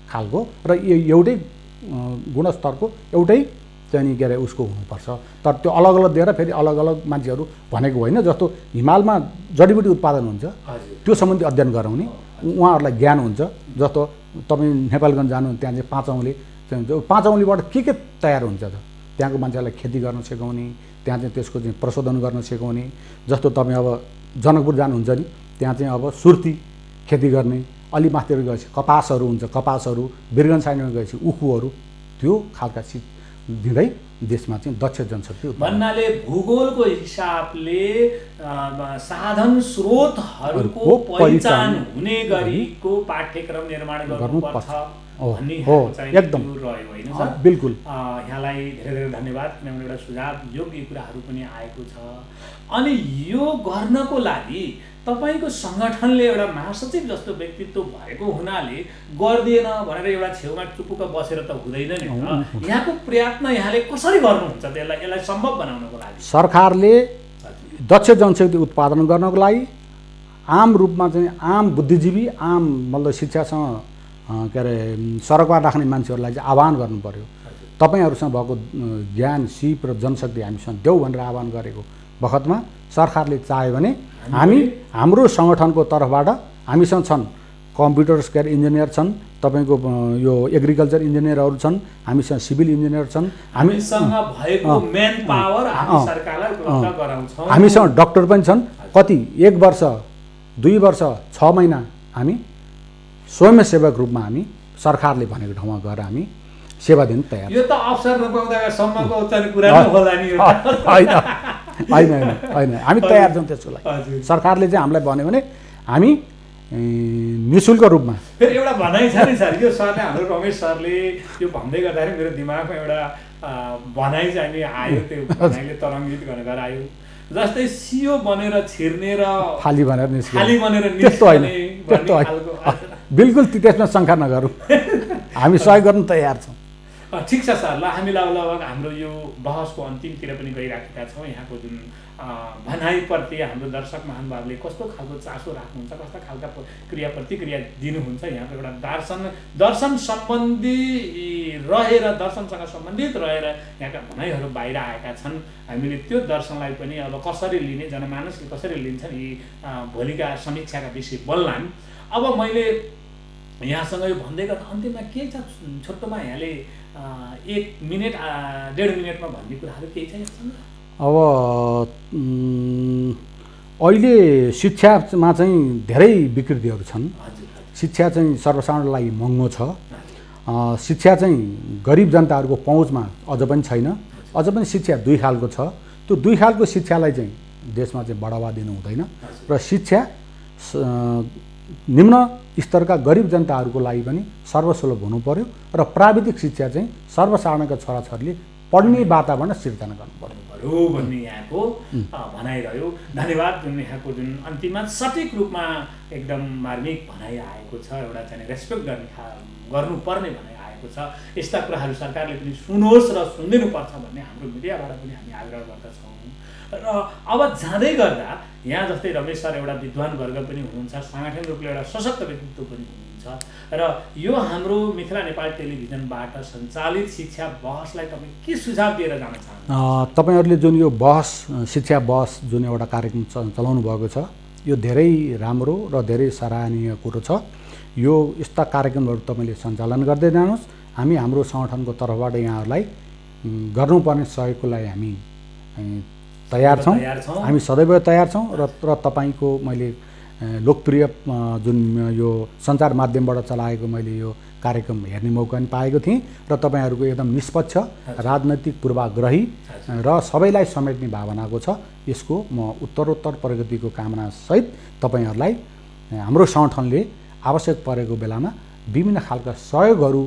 खालको र एउटै गुणस्तरको एउटै चाहिँ के अरे उसको हुनुपर्छ। तर त्यो अलग अलग दिएर फेरि अलग अलग मान्छेहरू भनेको होइन। जस्तो हिमालमा जडीबुटी उत्पादन हुन्छ त्यो सम्बन्धी अध्ययन गराउने उहाँहरूलाई ज्ञान हुन्छ। जस्तो तपाईँ नेपालगञ्ज जानु त्यहाँ चाहिँ 5 औँली चाहिँ 5 औँलीबाट के तयार हुन्छ त त्यहाँको मान्छेहरूलाई खेती गर्न सिकाउने, त्यहाँ चाहिँ त्यसको चाहिँ प्रशोधन गर्न सिकाउने। जस्तो तपाईँ अब जनकपुर जानुहुन्छ नि त्यहाँ चाहिँ अब सुर्ती खेती गर्ने, अलि माथितिर गएपछि कपासहरू हुन्छ, कपासहरू वीरगञ्ज साइडमा गएपछि उखुहरू, त्यो खालका चिज दिँदै देशमा चाहिँ दक्ष जनशक्ति भन्नाले भूगोलको हिसाबले साधन स्रोतहरूको पहिचान हुने गरीको पाठ्यक्रम निर्माण गर्नुपर्छ भन्ने एकदम रह्यो होइन सर? बिल्कुल। यहाँलाई धेरै धेरै धन्यवाद, किनभने एउटा सुझाव योग्य कुराहरू पनि आएको छ। अनि यो गर्नको लागि तपाईँको सङ्गठनले एउटा महासचिव जस्तो व्यक्तित्व भएको हुनाले गर्दिएन भनेर एउटा छेउमा चुपुक्क बसेर त हुँदैन नि। यहाँको प्रयत्न यहाँले कसरी गर्नुहुन्छ यसलाई सम्भव बनाउनको लागि? सरकारले दक्ष जनशक्ति उत्पादन गर्नको लागि आम रूपमा चाहिँ आम बुद्धिजीवी आम मतलब शिक्षासँग के अरे सरकार राख्ने मान्छेहरूलाई चाहिँ आह्वान गर्नु पर्यो। तपाईँहरूसँग भएको ज्ञान सिप र जनशक्ति हामीसँग देऊ भनेर आह्वान गरेको बखतमा सरकारले चाह्यो भने हाम्रो सङ्गठनको तर्फबाट हामीसँग छन् कम्प्युटर्स के अरे इन्जिनियर छन्, तपाईँको यो एग्रिकल्चर इन्जिनियरहरू छन्, हामीसँग सिभिल इन्जिनियर छन्, हामीसँग डक्टर पनि छन्। कति 1 वर्ष 2 वर्ष 6 महिना हामी स्वयंसेवक रूपमा हामी सरकारले भनेको ठाउँमा गएर हामी सेवा दिन तयार। यो त अवसर नपाउँदासम्मको कुरा होला नि। होइन हामी तयार छौँ त्यसको लागि। सरकारले चाहिँ हामीलाई भन्यो भने हामी निःशुल्क रूपमा। फेरि एउटा भनाइ छ नि सर, यो सरले हाम्रो रमेश सरले यो भन्दै गर्दाखेरि मेरो दिमागमा एउटा भनाइ चाहिँ आयो, त्यो भनाइले तरङ्गित गरेर आयो। जस्तै सियो बनेर छिर्ने र फाली बनेर निस्किने, फाली बनेर त्यस्तो होइन, त्यस्तो होइन। बिल्कुल त्यसमा शङ्का नगरौँ, हामी सहयोग गर्न तयार छौँ। ठिक छ सर, ल हामी लगभग हाम्रो यो बहसको अन्तिमतिर पनि गइराखेका छौँ। यहाँको जुन भनाइप्रति हाम्रो दर्शक महानुभावले कस्तो खालको चासो राख्नुहुन्छ, कस्ता खालका क्रिया प्रतिक्रिया दिनुहुन्छ, यहाँको एउटा दर्शन सम्बन्धी रहेर दर्शनसँग सम्बन्धित रहेर यहाँका भनाइहरू बाहिर आएका छन्। हामीले त्यो दर्शनलाई पनि अब कसरी लिने, जनमानसले कसरी लिन्छन्, यी भोलिका समीक्षाका विषय बल्लान्। अब मैले यहाँसँग यो भन्दै गर्दा अन्तिममा के छ छोटोमा यहाँले 1 मिनेट 1.5 मिनटमा भन्ने कुराहरू केही छ यहाँसँग? अब अहिले शिक्षामा चाहिँ धेरै विकृतिहरू छन्। शिक्षा चाहिँ सर्वसाधारणको लागि महँगो छ शिक्षा चाहिँ गरिब जनताहरूको पहुँचमा अझ पनि छैन। अझ पनि शिक्षा दुई खालको छ। त्यो दुई खालको शिक्षालाई चाहिँ देशमा चाहिँ बढावा दिनु हुँदैन र शिक्षा निम्न स्तरका गरिब जनताहरूको लागि पनि सर्वसुलभ हुनु पर्यो र प्राविधिक शिक्षा चाहिँ सर्वसाधारणका छोराछोरीले पढ्ने वातावरण सिर्जना गर्नु पर्यो भन्ने यहाँको भनाइरह्यो। धन्यवाद। जुन यहाँको जुन अन्तिममा सठिक रूपमा एकदम मार्मिक भनाइ आएको छ, एउटा चाहिँ रेस्पेक्ट गर्नुपर्ने भनाइ आएको छ। यस्ता कुराहरू सरकारले पनि सुनोस् र सुनिदिनुपर्छ भन्ने हाम्रो मिडियाबाट पनि हामी आग्रह गर्दछौँ। र अब जाँदै गर्दा यहाँ जस्तै रमेश सर एउटा विद्वान वर्ग पनि हुनुहुन्छ, साङ्गठनिक रूपले एउटा सशक्त व्यक्तित्व पनि हुनुहुन्छ र यो हाम्रो मिथिला नेपाल टेलिभिजनबाट सञ्चालित शिक्षा बहसलाई तपाईँ के सुझाव दिएर जान चाहनुहुन्छ? तपाईँहरूले जुन यो बहस शिक्षा बहस जुन एउटा कार्यक्रम चलाउनु भएको छ, यो धेरै राम्रो र धेरै सराहनीय कुरो छ। यो यस्ता कार्यक्रमहरू तपाईँले सञ्चालन गर्दै जानुहोस्। हामी हाम्रो सङ्गठनको तर्फबाट यहाँहरूलाई गर्नुपर्ने सहयोगको लागि हामी तयार छौँ। हामी सदैव तयार छौँ र तपाईँको मैले लोकप्रिय जुन यो सञ्चार माध्यमबाट चलाएको मैले यो कार्यक्रम हेर्ने मौका पनि पाएको थिएँ र तपाईँहरूको एकदम निष्पक्ष राजनैतिक पूर्वाग्रही र सबैलाई समेट्ने भावनाको छ। यसको म उत्तरोत्तर प्रगतिको कामनासहित तपाईँहरूलाई हाम्रो सङ्गठनले आवश्यक परेको बेलामा विभिन्न खालका सहयोगहरू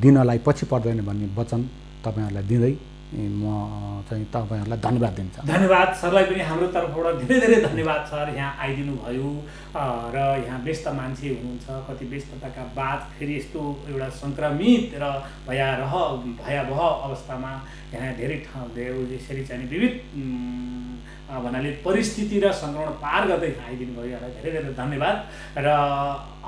दिनलाई पछि पर्दैन भन्ने वचन तपाईँहरूलाई दिँदै म चाहिँ तपाईँहरूलाई धन्यवाद दिन चाहन्छु। धन्यवाद सरलाई पनि हाम्रो तर्फबाट धेरै धेरै धन्यवाद सर, यहाँ आइदिनु भयो र यहाँ व्यस्त मान्छे हुनुहुन्छ, कति व्यस्तताका बाद फेरि यस्तो एउटा सङ्क्रमित र भयावह अवस्थामा यहाँ धेरै ठाउँ यसरी चाहिँ विविध भन्नाले परिस्थिति र सङ्क्रमण पार गर्दै आइदिनु भयो, यहाँलाई धेरै धेरै धन्यवाद। र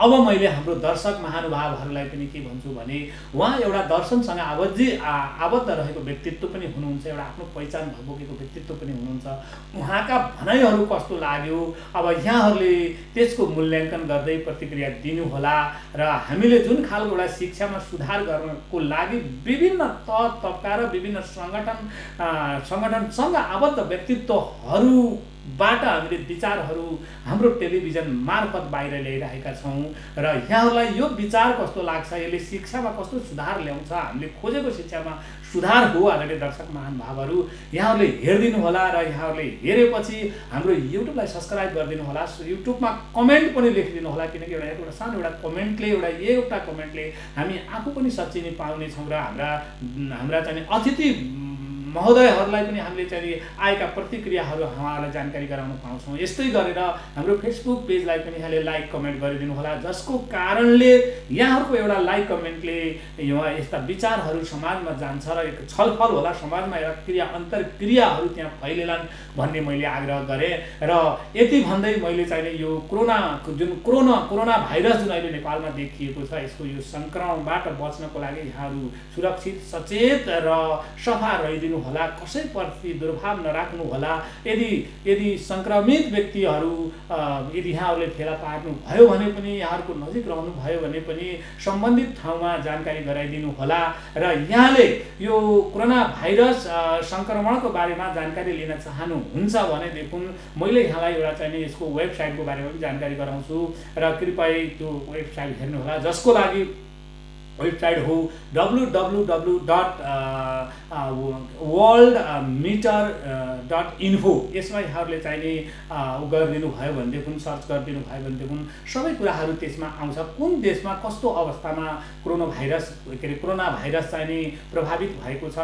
अब मैले हाम्रो दर्शक महानुभावहरूलाई पनि के भन्छु भने उहाँ एउटा दर्शनसँग आबद्ध रहेको व्यक्तित्व पनि हुनुहुन्छ, एउटा आफ्नो पहिचान बोकेको व्यक्तित्व पनि हुनुहुन्छ। उहाँका भनाइहरू कस्तो लाग्यो अब यहाँहरूले त्यसको मूल्याङ्कन गर्दै प्रतिक्रिया दिनुहोला र हामीले जुन खालको एउटा शिक्षामा सुधार गर्नको लागि विभिन्न तह तबका र विभिन्न सङ्गठनसँग आबद्ध व्यक्तित्वहरूबाट हामीले विचारहरू हाम्रो टेलिभिजन मार्फत बाहिर ल्याइरहेका छौँ र यहाँहरूलाई यो विचार कस्तो लाग्छ, यसले शिक्षामा कस्तो सुधार ल्याउँछ, हामीले खोजेको शिक्षामा सुधार हो आदरणीय दर्शक महानुभावहरू यहाँहरूले हेरिदिनु होला र यहाँहरूले हेरेपछि हाम्रो युट्युबलाई सब्सक्राइब गरिदिनु होला। युट्युबमा कमेन्ट पनि लेखिदिनु होला, किनकि एउटा सानो एउटा कमेन्टले हामी आफू पनि सच्चिने पाउनेछौँ र हाम्रा चाहिँ अतिथि महोदयहरूलाई पनि हामीले चाहिँ आएका प्रतिक्रियाहरू उहाँहरूलाई जानकारी गराउन पाउँछौँ। यस्तै गरेर हाम्रो फेसबुक पेजलाई पनि यहाँले लाइक कमेन्ट गरिदिनु होला, जसको कारणले यहाँहरूको एउटा लाइक कमेन्टले यस्ता विचारहरू समाजमा जान्छ र एक छलफल होला, समाजमा एउटा अन्तर्क्रियाहरू त्यहाँ फैलिलान् भन्ने मैले आग्रह गरेँ। र यति भन्दै मैले चाहिँ यो कोरोना भाइरस जुन अहिले नेपालमा देखिएको छ, यसको यो सङ्क्रमणबाट बच्नको लागि यहाँहरू सुरक्षित सचेत र सफा रहिदिनु होला, कसैप्रति दुर्भाव नराख्नु होला। यदि सङ्क्रमित व्यक्तिहरू यदि यहाँहरूले फेला पार्नु भयो भने पनि यहाँहरूको नजिक रहनु भयो भने पनि सम्बन्धित ठाउँमा जानकारी गराइदिनु होला र यहाँले यो कोरोना भाइरस सङ्क्रमणको बारेमा जानकारी लिन चाहनुहुन्छ भनेदेखि मैले यहाँलाई एउटा चाहिँ यसको वेबसाइटको बारेमा पनि जानकारी गराउँछु र कृपया त्यो वेबसाइट हेर्नुहोला, जसको लागि वेबसाइट हो www.worldmeter.info। यसमा यहाँहरूले चाहिने गरिदिनु भयो भनेदेखि सर्च गरिदिनु भयो भनेदेखि सबै कुराहरू त्यसमा आउँछ। कुन देशमा कस्तो अवस्थामा कोरोना भाइरस चाहिने प्रभावित भएको छ,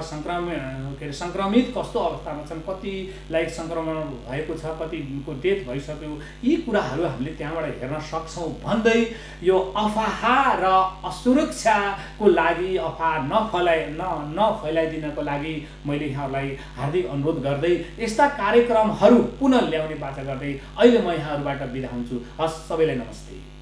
सङ्क्रमित कस्तो अवस्थामा छन्, कतिलाई सङ्क्रमण भएको छ, कतिको डेथ भइसक्यो, यी कुराहरू हामीले त्यहाँबाट हेर्न सक्छौँ भन्दै यो अफवाह र असुरक्षाको लागि अफवाह नफैलाइदिनको लागि मैले यहाँहरूलाई हार्दिक अनुरोध गर्दै यस्ता कार्यक्रमहरू पुनः ल्याउने बाचा गर्दै अहिले म यहाँहरूबाट बिदा हुन्छु। हस्, सबैलाई नमस्ते।